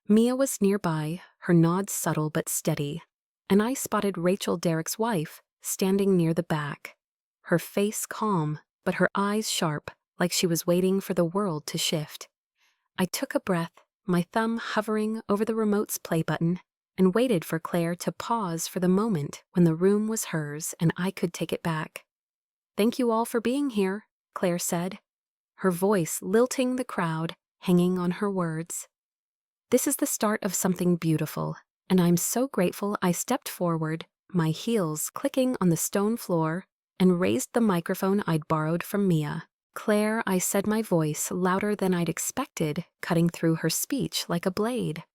Mia was nearby, her nod subtle but steady, and I spotted Rachel, Derek's wife, standing near the back. Her face calm, but her eyes sharp, like she was waiting for the world to shift. I took a breath, my thumb hovering over the remote's play button, and waited for Claire to pause for the moment when the room was hers and I could take it back. "Thank you all for being here," Claire said, her voice lilting the crowd, hanging on her words. "This is the start of something beautiful, and I'm so grateful." I stepped forward, my heels clicking on the stone floor, and raised the microphone I'd borrowed from Mia. "Claire," I said, my voice louder than I'd expected, cutting through her speech like a blade.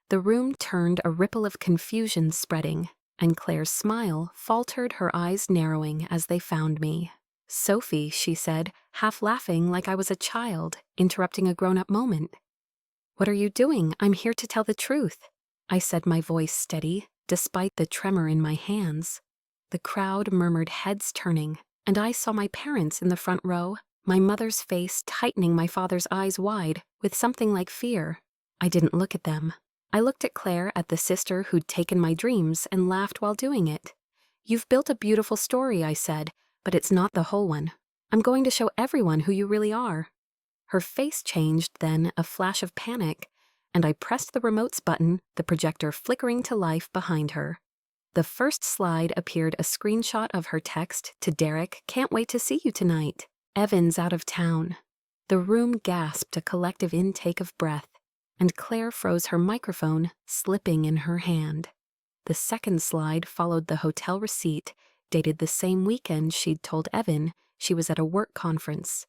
The room turned, a ripple of confusion spreading, and Claire's smile faltered, her eyes narrowing as they found me. "Sophie," she said, half laughing like I was a child, interrupting a grown-up moment. "What are you doing?" "I'm here to tell the truth," I said, my voice steady, despite the tremor in my hands. The crowd murmured, heads turning, and I saw my parents in the front row, my mother's face tightening, my father's eyes wide, with something like fear. I didn't look at them. I looked at Claire, at the sister who'd taken my dreams, and laughed while doing it. "You've built a beautiful story," I said, "but it's not the whole one. I'm going to show everyone who you really are." Her face changed then, a flash of panic, and I pressed the remote's button, the projector flickering to life behind her. The first slide appeared a screenshot of her text to Derek, "Can't wait to see you tonight. Evan's out of town." The room gasped a collective intake of breath, and Claire froze her microphone, slipping in her hand. The second slide followed the hotel receipt, dated the same weekend she'd told Evan she was at a work conference.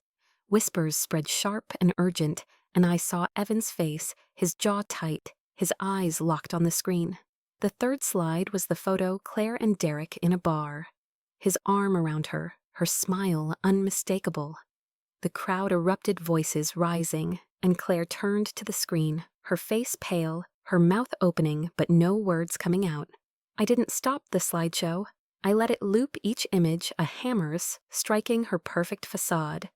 Whispers spread sharp and urgent, and I saw Evan's face, his jaw tight, his eyes locked on the screen. The third slide was the photo Claire and Derek in a bar. His arm around her, her smile unmistakable. The crowd erupted, voices rising, and Claire turned to the screen, her face pale, her mouth opening but no words coming out. I didn't stop the slideshow. I let it loop each image, a hammer's, striking her perfect facade.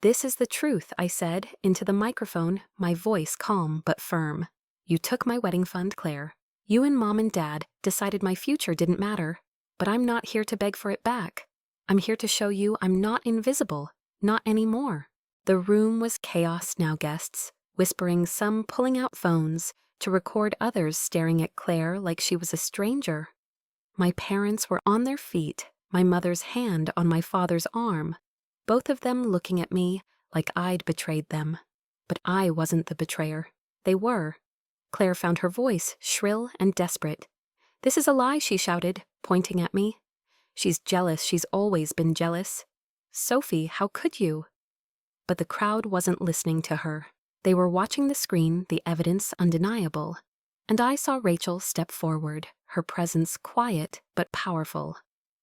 "This is the truth," I said, into the microphone, my voice calm but firm. "You took my wedding fund, Claire. You and Mom and Dad decided my future didn't matter, but I'm not here to beg for it back. I'm here to show you I'm not invisible, not anymore." The room was chaos now, guests, whispering, some pulling out phones to record, others staring at Claire like she was a stranger. My parents were on their feet, my mother's hand on my father's arm, both of them looking at me like I'd betrayed them. But I wasn't the betrayer. They were. Claire found her voice shrill and desperate. "This is a lie," she shouted, pointing at me. "She's jealous. She's always been jealous. Sophie, how could you?" But the crowd wasn't listening to her. They were watching the screen, the evidence undeniable. And I saw Rachel step forward, her presence quiet but powerful.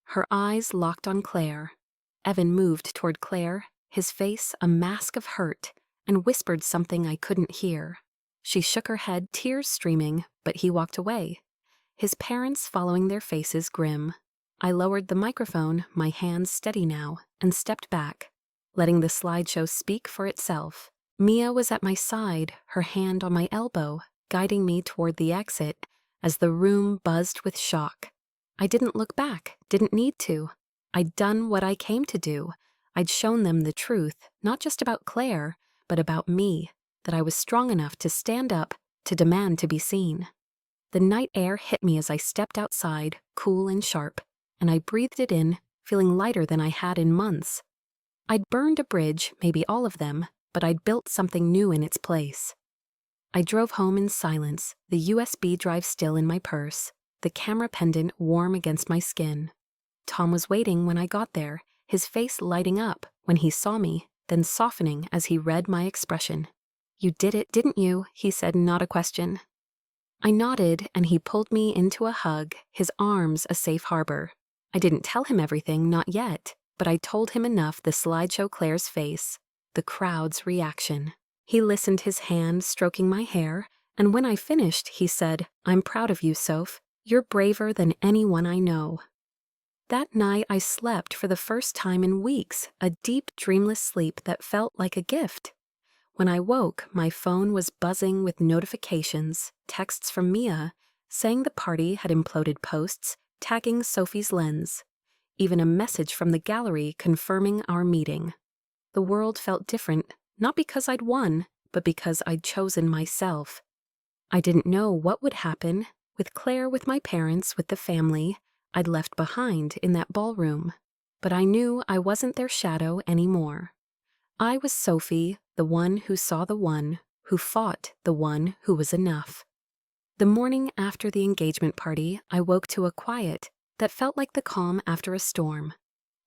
Her eyes locked on Claire. Evan moved toward Claire, his face a mask of hurt, and whispered something I couldn't hear. She shook her head, tears streaming, but he walked away, his parents following, their faces grim. I lowered the microphone, my hands steady now, and stepped back, letting the slideshow speak for itself. Mia was at my side, her hand on my elbow, guiding me toward the exit as the room buzzed with shock. I didn't look back, didn't need to. I'd done what I came to do. I'd shown them the truth, not just about Claire, but about me, that I was strong enough to stand up, to demand to be seen. The night air hit me as I stepped outside, cool and sharp, and I breathed it in, feeling lighter than I had in months. I'd burned a bridge, maybe all of them, but I'd built something new in its place. I drove home in silence, the USB drive still in my purse, the camera pendant warm against my skin. Tom was waiting when I got there, his face lighting up when he saw me, then softening as he read my expression. "You did it, didn't you?" he said, not a question. I nodded, and he pulled me into a hug, his arms a safe harbor. I didn't tell him everything, not yet, but I told him enough, the slideshow, Claire's face, the crowd's reaction. He listened, his hand stroking my hair, and when I finished, he said, "I'm proud of you, Soph. You're braver than anyone I know." That night I slept for the first time in weeks, a deep, dreamless sleep that felt like a gift. When I woke, my phone was buzzing with notifications, texts from Mia, saying the party had imploded, posts tagging Sophie's lens, even a message from the gallery confirming our meeting. The world felt different, not because I'd won, but because I'd chosen myself. I didn't know what would happen, with Claire, with my parents, with the family I'd left behind in that ballroom, but I knew I wasn't their shadow anymore. I was Sophie, the one who saw the one, who fought the one who was enough. The morning after the engagement party, I woke to a quiet that felt like the calm after a storm.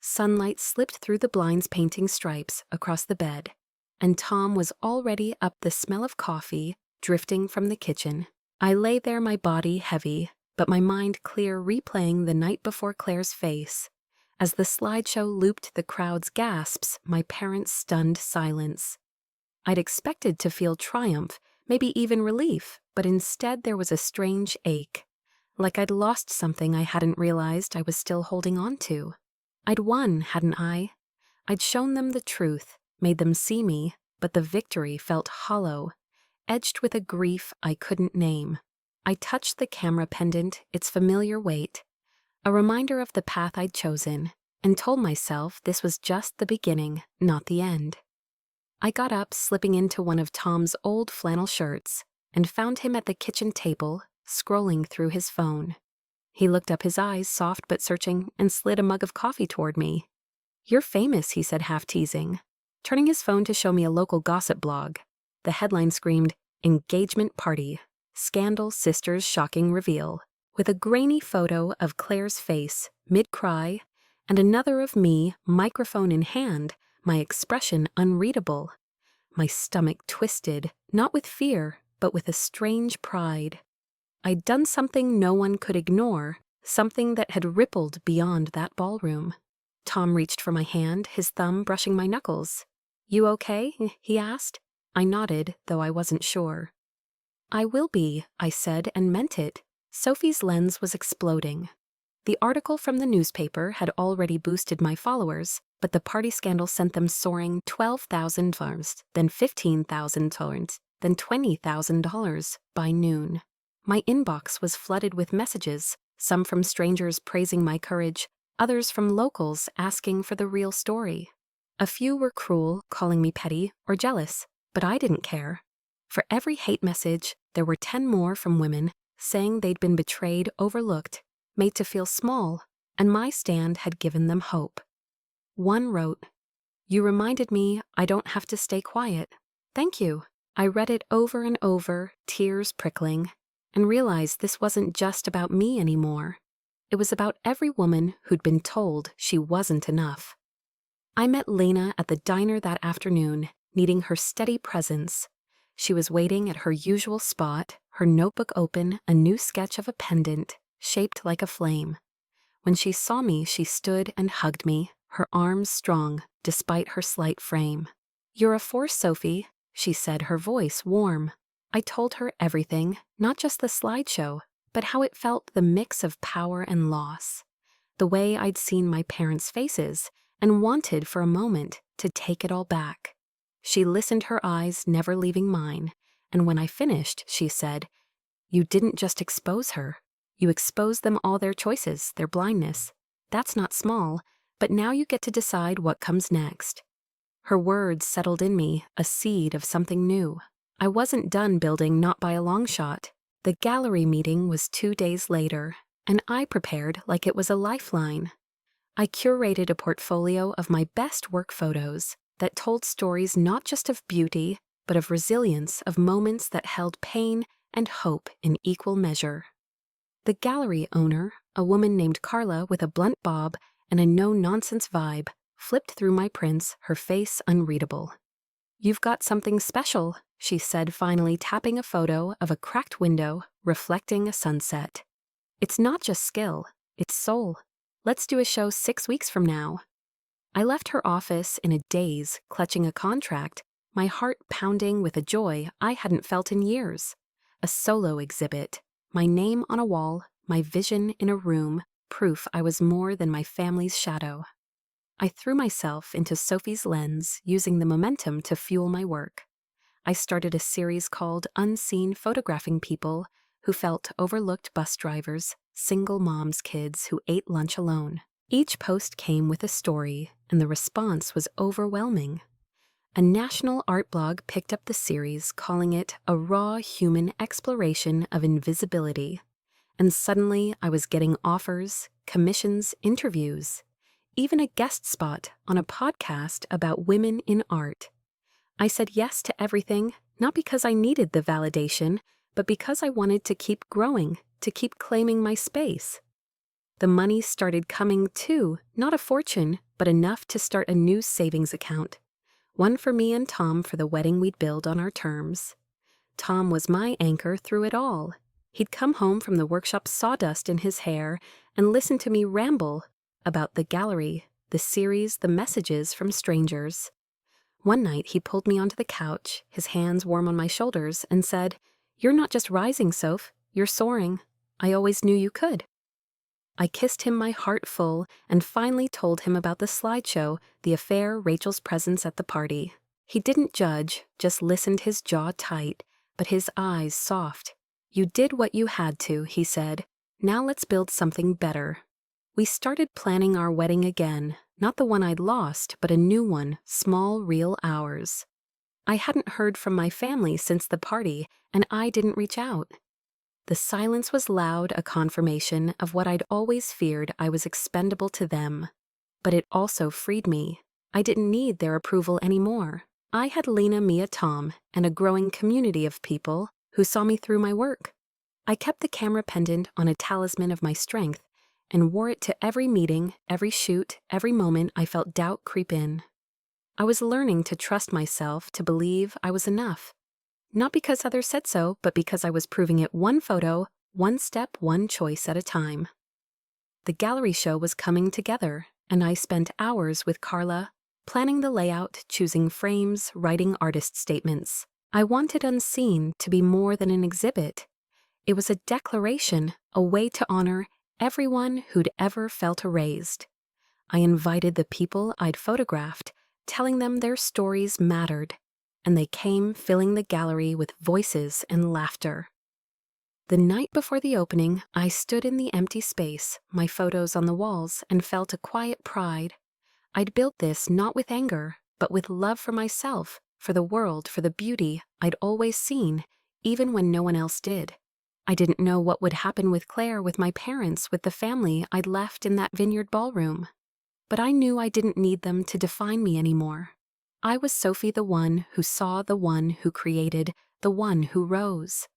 Sunlight slipped through the blinds, painting stripes across the bed, and Tom was already up, the smell of coffee drifting from the kitchen. I lay there, my body heavy, but my mind clear, replaying the night before Claire's face. As the slideshow looped the crowd's gasps, my parents' stunned silence. I'd expected to feel triumph, maybe even relief, but instead there was a strange ache, like I'd lost something I hadn't realized I was still holding on to. I'd won, hadn't I? I'd shown them the truth, made them see me, but the victory felt hollow, edged with a grief I couldn't name. I touched the camera pendant, its familiar weight, a reminder of the path I'd chosen, and told myself this was just the beginning, not the end. I got up, slipping into one of Tom's old flannel shirts, and found him at the kitchen table, scrolling through his phone. He looked up, his eyes soft but searching, and slid a mug of coffee toward me. "You're famous," he said, half teasing, turning his phone to show me a local gossip blog. The headline screamed, "Engagement Party, Scandal Sisters Shocking Reveal," with a grainy photo of Claire's face, mid-cry, and another of me, microphone in hand, my expression unreadable. My stomach twisted, not with fear, but with a strange pride. I'd done something no one could ignore, something that had rippled beyond that ballroom. Tom reached for my hand, his thumb brushing my knuckles. "You okay?" he asked. I nodded, though I wasn't sure. "I will be," I said, and meant it. Sophie's lens was exploding. The article from the newspaper had already boosted my followers, but the party scandal sent them soaring $12,000, then $15,000, then $20,000 by noon. My inbox was flooded with messages, some from strangers praising my courage, others from locals asking for the real story. A few were cruel, calling me petty or jealous, but I didn't care. For every hate message, there were 10 more from women saying they'd been betrayed, overlooked, made to feel small, and my stand had given them hope. One wrote, "You reminded me I don't have to stay quiet. Thank you." I read it over and over, tears prickling, and realized this wasn't just about me anymore. It was about every woman who'd been told she wasn't enough. I met Lena at the diner that afternoon, needing her steady presence. She was waiting at her usual spot, her notebook open, a new sketch of a pendant, shaped like a flame. When she saw me, she stood and hugged me, her arms strong, despite her slight frame. "You're a force, Sophie," she said, her voice warm. I told her everything, not just the slideshow, but how it felt, the mix of power and loss. The way I'd seen my parents' faces and wanted for a moment to take it all back. She listened, her eyes never leaving mine, and when I finished, she said, "You didn't just expose her. You exposed them, all their choices, their blindness. That's not small, but now you get to decide what comes next." Her words settled in me, a seed of something new. I wasn't done building, not by a long shot. The gallery meeting was 2 days later, and I prepared like it was a lifeline. I curated a portfolio of my best work photos that told stories not just of beauty, but of resilience, of moments that held pain and hope in equal measure. The gallery owner, a woman named Carla with a blunt bob and a no-nonsense vibe, flipped through my prints, her face unreadable. "You've got something special," she said, finally tapping a photo of a cracked window reflecting a sunset. "It's not just skill, it's soul. Let's do a show 6 weeks from now." I left her office in a daze, clutching a contract, my heart pounding with a joy I hadn't felt in years. A solo exhibit, my name on a wall, my vision in a room, proof I was more than my family's shadow. I threw myself into Sophie's lens, using the momentum to fuel my work. I started a series called Unseen, photographing people who felt overlooked, bus drivers, single moms' kids who ate lunch alone. Each post came with a story, and the response was overwhelming. A national art blog picked up the series, calling it a raw human exploration of invisibility. And suddenly I was getting offers, commissions, interviews, even a guest spot on a podcast about women in art. I said yes to everything, not because I needed the validation, but because I wanted to keep growing, to keep claiming my space. The money started coming too, not a fortune, but enough to start a new savings account. One for me and Tom for the wedding we'd build on our terms. Tom was my anchor through it all. He'd come home from the workshop, sawdust in his hair, and listen to me ramble about the gallery, the series, the messages from strangers. One night he pulled me onto the couch, his hands warm on my shoulders, and said, "You're not just rising, Soph, you're soaring. I always knew you could." I kissed him, my heart full, and finally told him about the slideshow, the affair, Rachel's presence at the party. He didn't judge, just listened, his jaw tight, but his eyes soft. "You did what you had to," he said. "Now let's build something better." We started planning our wedding again, not the one I'd lost, but a new one, small, real ours. I hadn't heard from my family since the party, and I didn't reach out. The silence was loud, a confirmation of what I'd always feared. I was expendable to them. But it also freed me. I didn't need their approval anymore. I had Lena, Mia, Tom, and a growing community of people who saw me through my work. I kept the camera pendant on a talisman of my strength and wore it to every meeting, every shoot, every moment I felt doubt creep in. I was learning to trust myself, to believe I was enough. Not because others said so, but because I was proving it one photo, one step, one choice at a time. The gallery show was coming together, and I spent hours with Carla, planning the layout, choosing frames, writing artist statements. I wanted Unseen to be more than an exhibit. It was a declaration, a way to honor everyone who'd ever felt erased. I invited the people I'd photographed, telling them their stories mattered, and they came, filling the gallery with voices and laughter. The night before the opening, I stood in the empty space, my photos on the walls, and felt a quiet pride. I'd built this not with anger, but with love for myself, for the world, for the beauty I'd always seen, even when no one else did. I didn't know what would happen with Claire, with my parents, with the family I'd left in that vineyard ballroom. But I knew I didn't need them to define me anymore. I was Sophie, the one who saw, the one who created, the one who rose.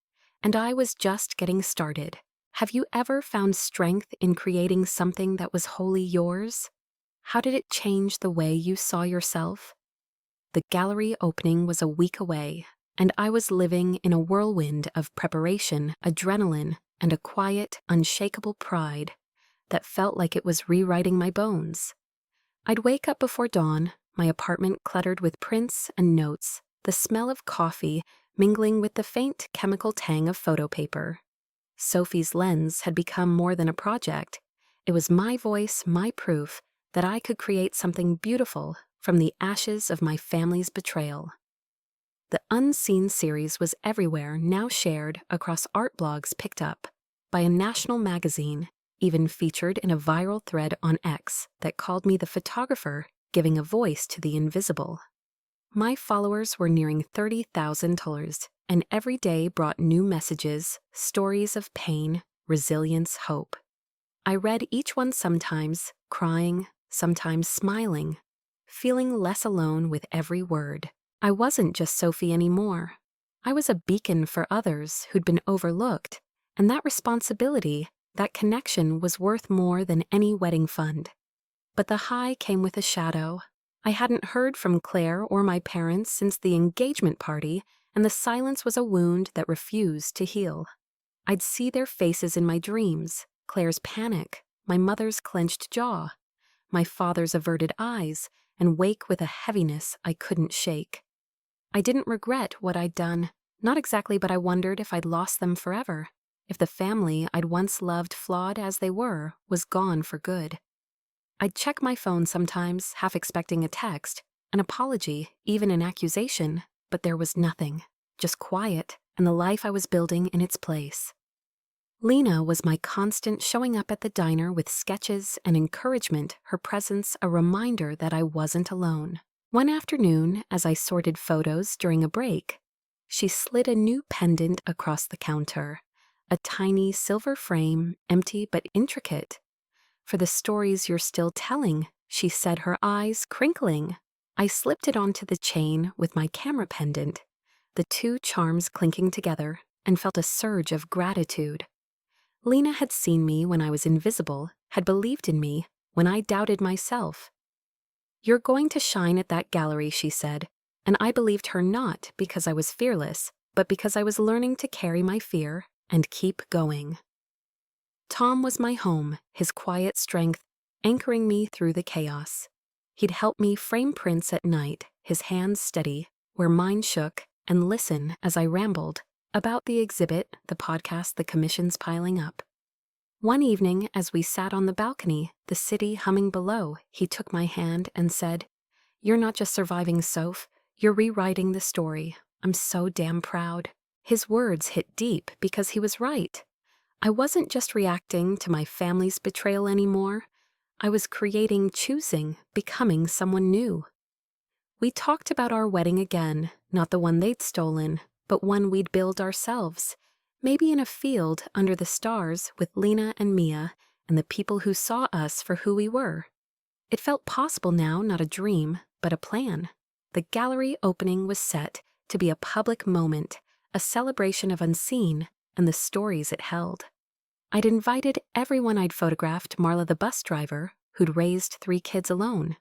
And I was just getting started. Have you ever found strength in creating something that was wholly yours? How did it change the way you saw yourself? The gallery opening was a week away, and I was living in a whirlwind of preparation, adrenaline, and a quiet, unshakable pride that felt like it was rewriting my bones. I'd wake up before dawn, my apartment cluttered with prints and notes, the smell of coffee mingling with the faint chemical tang of photo paper. Sophie's lens had become more than a project. It was my voice, my proof that I could create something beautiful from the ashes of my family's betrayal. The Unseen series was everywhere, now shared across art blogs, picked up by a national magazine, even featured in a viral thread on X that called me the photographer giving a voice to the invisible. My followers were nearing 30,000, and every day brought new messages, stories of pain, resilience, hope. I read each one, sometimes crying, sometimes smiling, feeling less alone with every word. I wasn't just Sophie anymore. I was a beacon for others who'd been overlooked, and that responsibility, that connection was worth more than any wedding fund. But the high came with a shadow. I hadn't heard from Claire or my parents since the engagement party, and the silence was a wound that refused to heal. I'd see their faces in my dreams, Claire's panic, my mother's clenched jaw, my father's averted eyes, and wake with a heaviness I couldn't shake. I didn't regret what I'd done, not exactly, but I wondered if I'd lost them forever, if the family I'd once loved, flawed as they were, was gone for good. I'd check my phone sometimes, half expecting a text, an apology, even an accusation, but there was nothing, just quiet and the life I was building in its place. Lena was my constant, showing up at the diner with sketches and encouragement, her presence a reminder that I wasn't alone. One afternoon, as I sorted photos during a break, she slid a new pendant across the counter, a tiny silver frame, empty but intricate. "For the stories you're still telling," she said, her eyes crinkling. I slipped it onto the chain with my camera pendant, the two charms clinking together, and felt a surge of gratitude. Lena had seen me when I was invisible, had believed in me when I doubted myself. "You're going to shine at that gallery," she said, and I believed her not because I was fearless, but because I was learning to carry my fear and keep going. Tom was my home, his quiet strength anchoring me through the chaos. He'd help me frame prints at night, his hands steady, where mine shook, and listen as I rambled about the exhibit, the podcast, the commissions piling up. One evening, as we sat on the balcony, the city humming below, he took my hand and said, "You're not just surviving, Soph, you're rewriting the story. I'm so damn proud." His words hit deep because he was right. I wasn't just reacting to my family's betrayal anymore. I was creating, choosing, becoming someone new. We talked about our wedding again, not the one they'd stolen, but one we'd build ourselves, maybe in a field under the stars with Lena and Mia and the people who saw us for who we were. It felt possible now, not a dream, but a plan. The gallery opening was set to be a public moment, a celebration of Unseen and the stories it held. I'd invited everyone I'd photographed: Marla the bus driver, who'd raised 3 kids alone;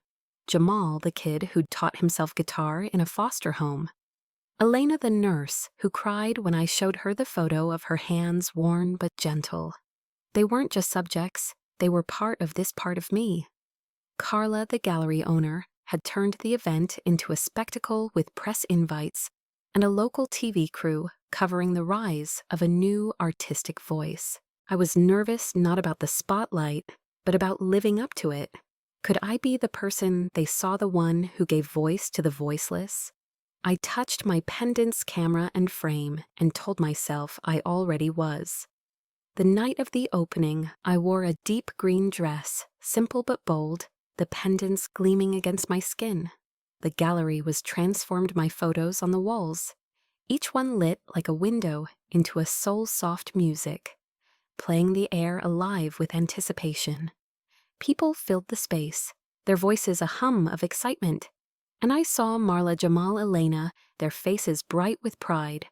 Jamal, the kid who'd taught himself guitar in a foster home; Elena the nurse, who cried when I showed her the photo of her hands worn but gentle. They weren't just subjects, they were part of this part of me. Carla, the gallery owner, had turned the event into a spectacle with press invites and a local TV crew covering the rise of a new artistic voice. I was nervous not about the spotlight, but about living up to it. Could I be the person they saw, the one who gave voice to the voiceless? I touched my pendant's camera and frame and told myself I already was. The night of the opening, I wore a deep green dress, simple but bold, the pendants gleaming against my skin. The gallery was transformed my photos on the walls, each one lit like a window into a soul-soft music, playing the air alive with anticipation. People filled the space, their voices a hum of excitement, and I saw Marla, Jamal, Elena, their faces bright with pride.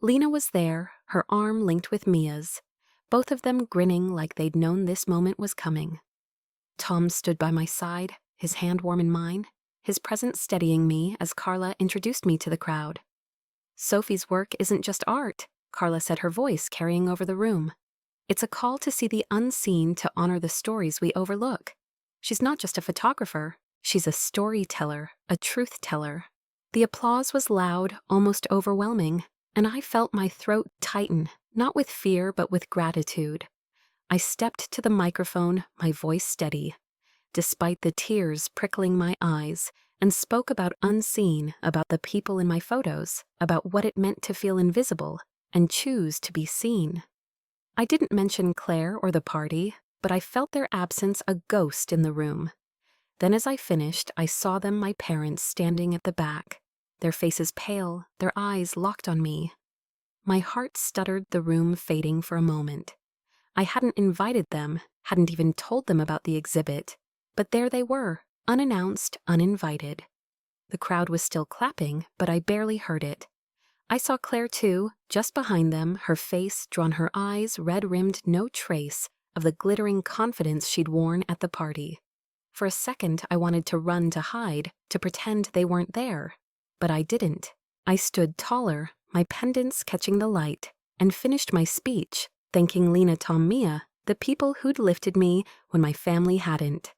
Lena was there, her arm linked with Mia's, both of them grinning like they'd known this moment was coming. Tom stood by my side, his hand warm in mine, his presence steadying me as Carla introduced me to the crowd. "Sophie's work isn't just art," Carla said, her voice carrying over the room. "It's a call to see the unseen, to honor the stories we overlook. She's not just a photographer, she's a storyteller, a truth teller." The applause was loud, almost overwhelming, and I felt my throat tighten, not with fear but with gratitude. I stepped to the microphone, my voice steady, despite the tears prickling my eyes, and spoke about Unseen, about the people in my photos, about what it meant to feel invisible and choose to be seen. I didn't mention Claire or the party, but I felt their absence a ghost in the room. Then as I finished, I saw them, my parents, standing at the back, their faces pale, their eyes locked on me. My heart stuttered, the room fading for a moment. I hadn't invited them, hadn't even told them about the exhibit, but there they were, unannounced, uninvited. The crowd was still clapping, but I barely heard it. I saw Claire too, just behind them, her face drawn, her eyes red-rimmed, no trace of the glittering confidence she'd worn at the party. For a second, I wanted to run, to hide, to pretend they weren't there, but I didn't. I stood taller, my pendants catching the light, and finished my speech, thanking Lena, Tom, Mia, the people who'd lifted me when my family hadn't.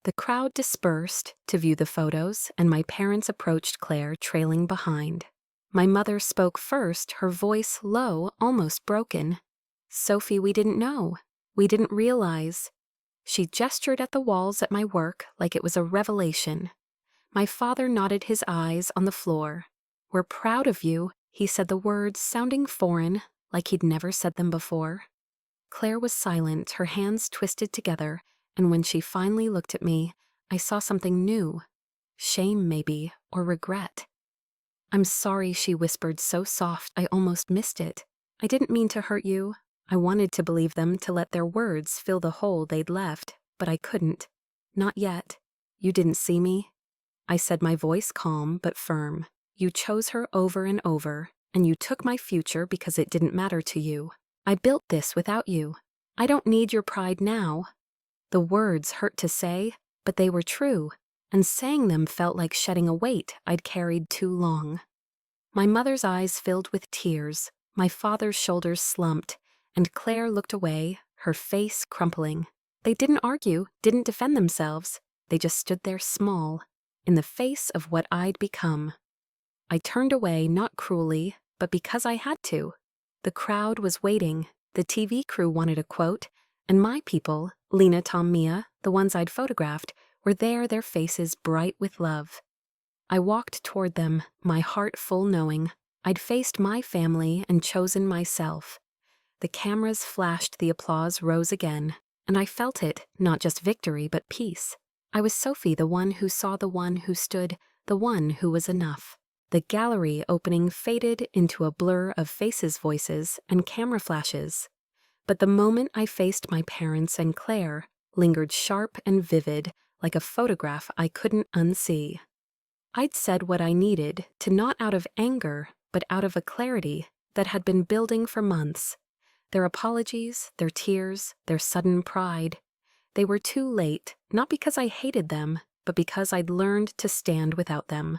The crowd dispersed to view the photos, and my parents approached Claire, trailing behind. My mother spoke first, her voice low, almost broken. "Sophie, we didn't know. We didn't realize." She gestured at the walls at my work like it was a revelation. My father nodded, his eyes on the floor. "We're proud of you," he said, the words sounding foreign, like he'd never said them before. Claire was silent, her hands twisted together, and when she finally looked at me, I saw something new. Shame, maybe, or regret. "I'm sorry," she whispered, so soft I almost missed it. "I didn't mean to hurt you." I wanted to believe them, to let their words fill the hole they'd left, but I couldn't. "Not yet. You didn't see me," I said, my voice calm but firm. "You chose her over and over, and you took my future because it didn't matter to you. I built this without you. I don't need your pride now." The words hurt to say, but they were true, and saying them felt like shedding a weight I'd carried too long. My mother's eyes filled with tears, my father's shoulders slumped, and Claire looked away, her face crumpling. They didn't argue, didn't defend themselves. They just stood there small, in the face of what I'd become. I turned away, not cruelly, but because I had to. The crowd was waiting, the TV crew wanted a quote, and my people, Lena, Tom, Mia, the ones I'd photographed, were there, their faces bright with love. I walked toward them, my heart full, knowing I'd faced my family and chosen myself. the cameras flashed, the applause rose again, and I felt it, not just victory but peace. I was Sophie, the one who saw, the one who stood, the one who was enough. The gallery opening faded into a blur of faces, voices, and camera flashes. But the moment I faced my parents and Claire lingered sharp and vivid, like a photograph I couldn't unsee. I'd said what I needed to, not out of anger, but out of a clarity that had been building for months. Their apologies, their tears, their sudden pride. They were too late, not because I hated them, but because I'd learned to stand without them.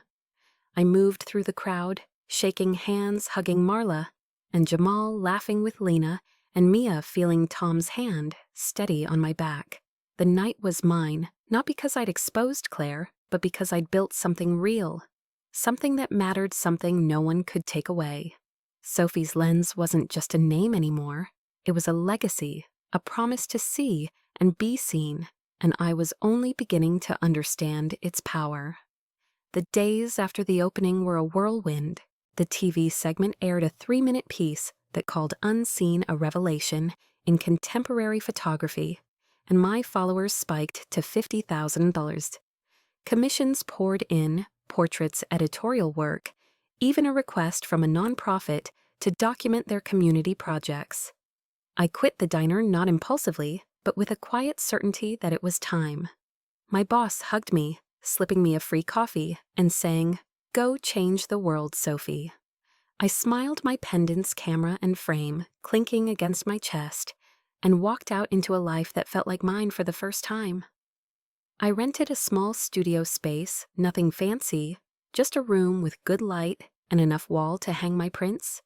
I moved through the crowd, shaking hands, hugging Marla, and Jamal laughing with Lena, and Mia feeling Tom's hand steady on my back. The night was mine, not because I'd exposed Claire, but because I'd built something real. Something that mattered, something no one could take away. Sophie's Lens wasn't just a name anymore. It was a legacy, a promise to see and be seen, and I was only beginning to understand its power. The days after the opening were a whirlwind. The TV segment aired a 3-minute piece that called Unseen a Revelation in contemporary photography, and my followers spiked to $50,000. Commissions poured in, portraits, editorial work, even a request from a nonprofit to document their community projects. I quit the diner not impulsively, but with a quiet certainty that it was time. My boss hugged me, slipping me a free coffee, and saying, "Go change the world, Sophie." I smiled, my pendants, camera, and frame clinking against my chest, and walked out into a life that felt like mine for the first time. I rented a small studio space, nothing fancy, just a room with good light and enough wall to hang my prints.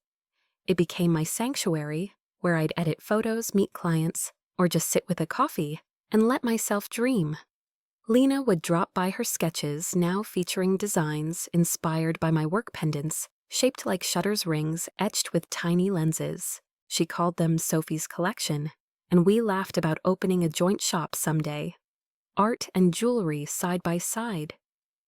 It became my sanctuary, where I'd edit photos, meet clients, or just sit with a coffee and let myself dream. Lena would drop by her sketches, now featuring designs inspired by my work pendants, shaped like shutters rings etched with tiny lenses. She called them Sophie's collection, and we laughed about opening a joint shop someday. Art and jewelry side by side.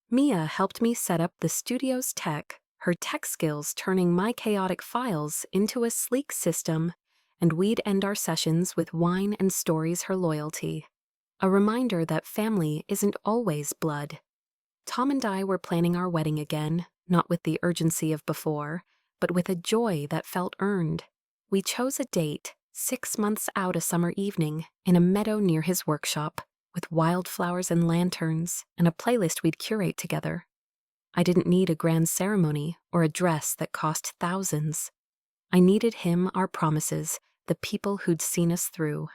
Mia helped me set up the studio's tech, her tech skills turning my chaotic files into a sleek system, and we'd end our sessions with wine and stories, her loyalty. A reminder that family isn't always blood. Tom and I were planning our wedding again, not with the urgency of before, but with a joy that felt earned. We chose a date, 6 months out, a summer evening, in a meadow near his workshop, with wildflowers and lanterns, and a playlist we'd curate together. I didn't need a grand ceremony or a dress that cost thousands. I needed him, our promises, the people who'd seen us through.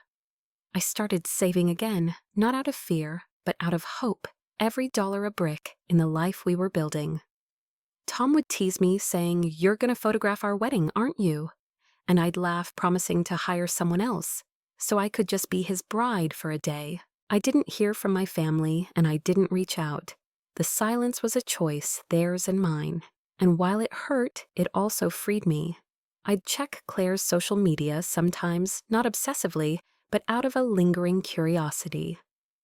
I started saving again, not out of fear, but out of hope, every dollar a brick in the life we were building. Tom would tease me, saying, "You're gonna photograph our wedding, aren't you?" And I'd laugh, promising to hire someone else, so I could just be his bride for a day. I didn't hear from my family, and I didn't reach out. The silence was a choice, theirs and mine, and while it hurt, it also freed me. I'd check Claire's social media sometimes, not obsessively, but out of a lingering curiosity.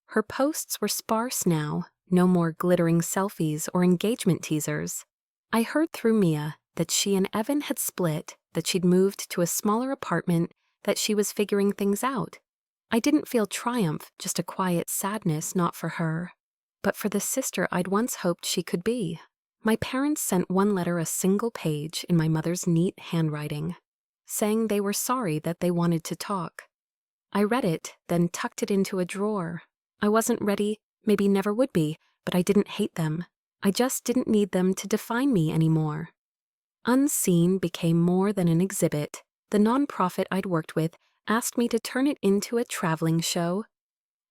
Her posts were sparse now, no more glittering selfies or engagement teasers. I heard through Mia that she and Evan had split, that she'd moved to a smaller apartment, that she was figuring things out. I didn't feel triumph, just a quiet sadness, not for her, but for the sister I'd once hoped she could be. My parents sent one letter, a single page in my mother's neat handwriting, saying they were sorry, that they wanted to talk. I read it, then tucked it into a drawer. I wasn't ready, maybe never would be, but I didn't hate them. I just didn't need them to define me anymore. Unseen became more than an exhibit. The nonprofit I'd worked with asked me to turn it into a traveling show,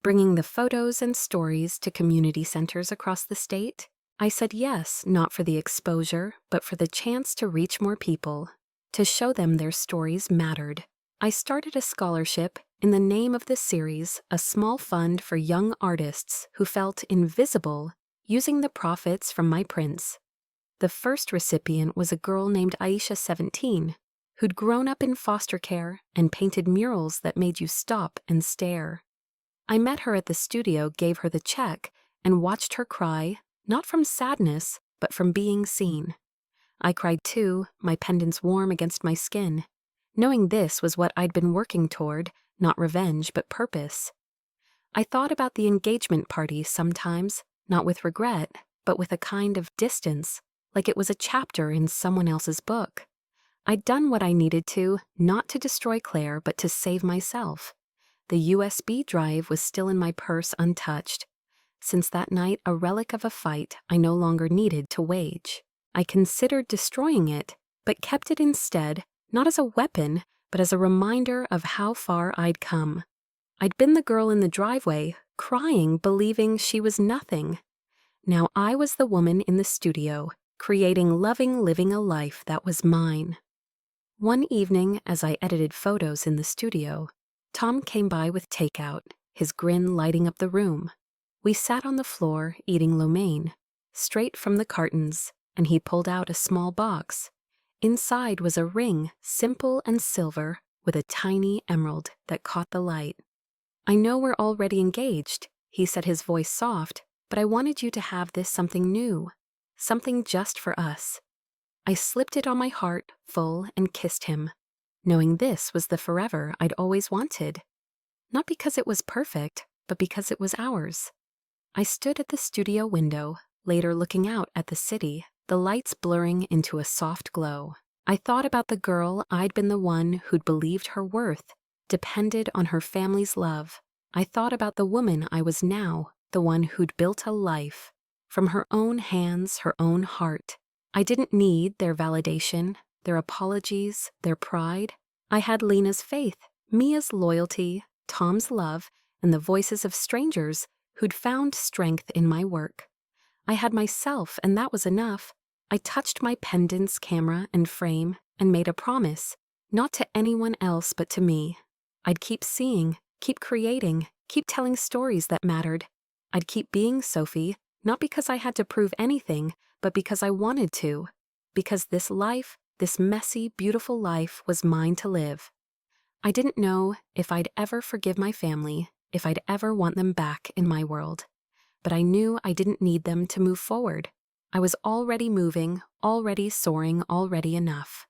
bringing the photos and stories to community centers across the state. I said yes, not for the exposure, but for the chance to reach more people, to show them their stories mattered. I started a scholarship in the name of the series, a small fund for young artists who felt invisible, using the profits from my prints. The first recipient was a girl named Aisha, 17, who'd grown up in foster care and painted murals that made you stop and stare. I met her at the studio, gave her the check, and watched her cry, not from sadness, but from being seen. I cried too, my pendants warm against my skin. knowing this was what I'd been working toward, not revenge but purpose. I thought about the engagement party sometimes, not with regret, but with a kind of distance, like it was a chapter in someone else's book. I'd done what I needed to, not to destroy Claire, but to save myself. The USB drive was still in my purse untouched. Since that night, a relic of a fight I no longer needed to wage. I considered destroying it, but kept it instead, not as a weapon, but as a reminder of how far I'd come. I'd been the girl in the driveway, crying, believing she was nothing. Now I was the woman in the studio, creating, living a life that was mine. One evening, as I edited photos in the studio, Tom came by with takeout, his grin lighting up the room. We sat on the floor eating lo mein, straight from the cartons, and he pulled out a small box. Inside was a ring, simple and silver, with a tiny emerald that caught the light. "I know we're already engaged," he said, his voice soft, "but I wanted you to have this something new, something just for us." I slipped it on my heart, full, and kissed him, knowing this was the forever I'd always wanted. Not because it was perfect, but because it was ours. I stood at the studio window, later looking out at the city, the lights blurring into a soft glow. I thought about the girl I'd been, the one who'd believed her worth, depended on her family's love. I thought about the woman I was now, the one who'd built a life, from her own hands, her own heart. I didn't need their validation, their apologies, their pride. I had Lena's faith, Mia's loyalty, Tom's love, and the voices of strangers who'd found strength in my work. I had myself, and that was enough. I touched my pendant's camera and frame and made a promise, not to anyone else but to me. I'd keep seeing, keep creating, keep telling stories that mattered. I'd keep being Sophie, not because I had to prove anything, but because I wanted to. Because this life, this messy, beautiful life, was mine to live. I didn't know if I'd ever forgive my family, if I'd ever want them back in my world. But I knew I didn't need them to move forward. I was already moving, already soaring, already enough.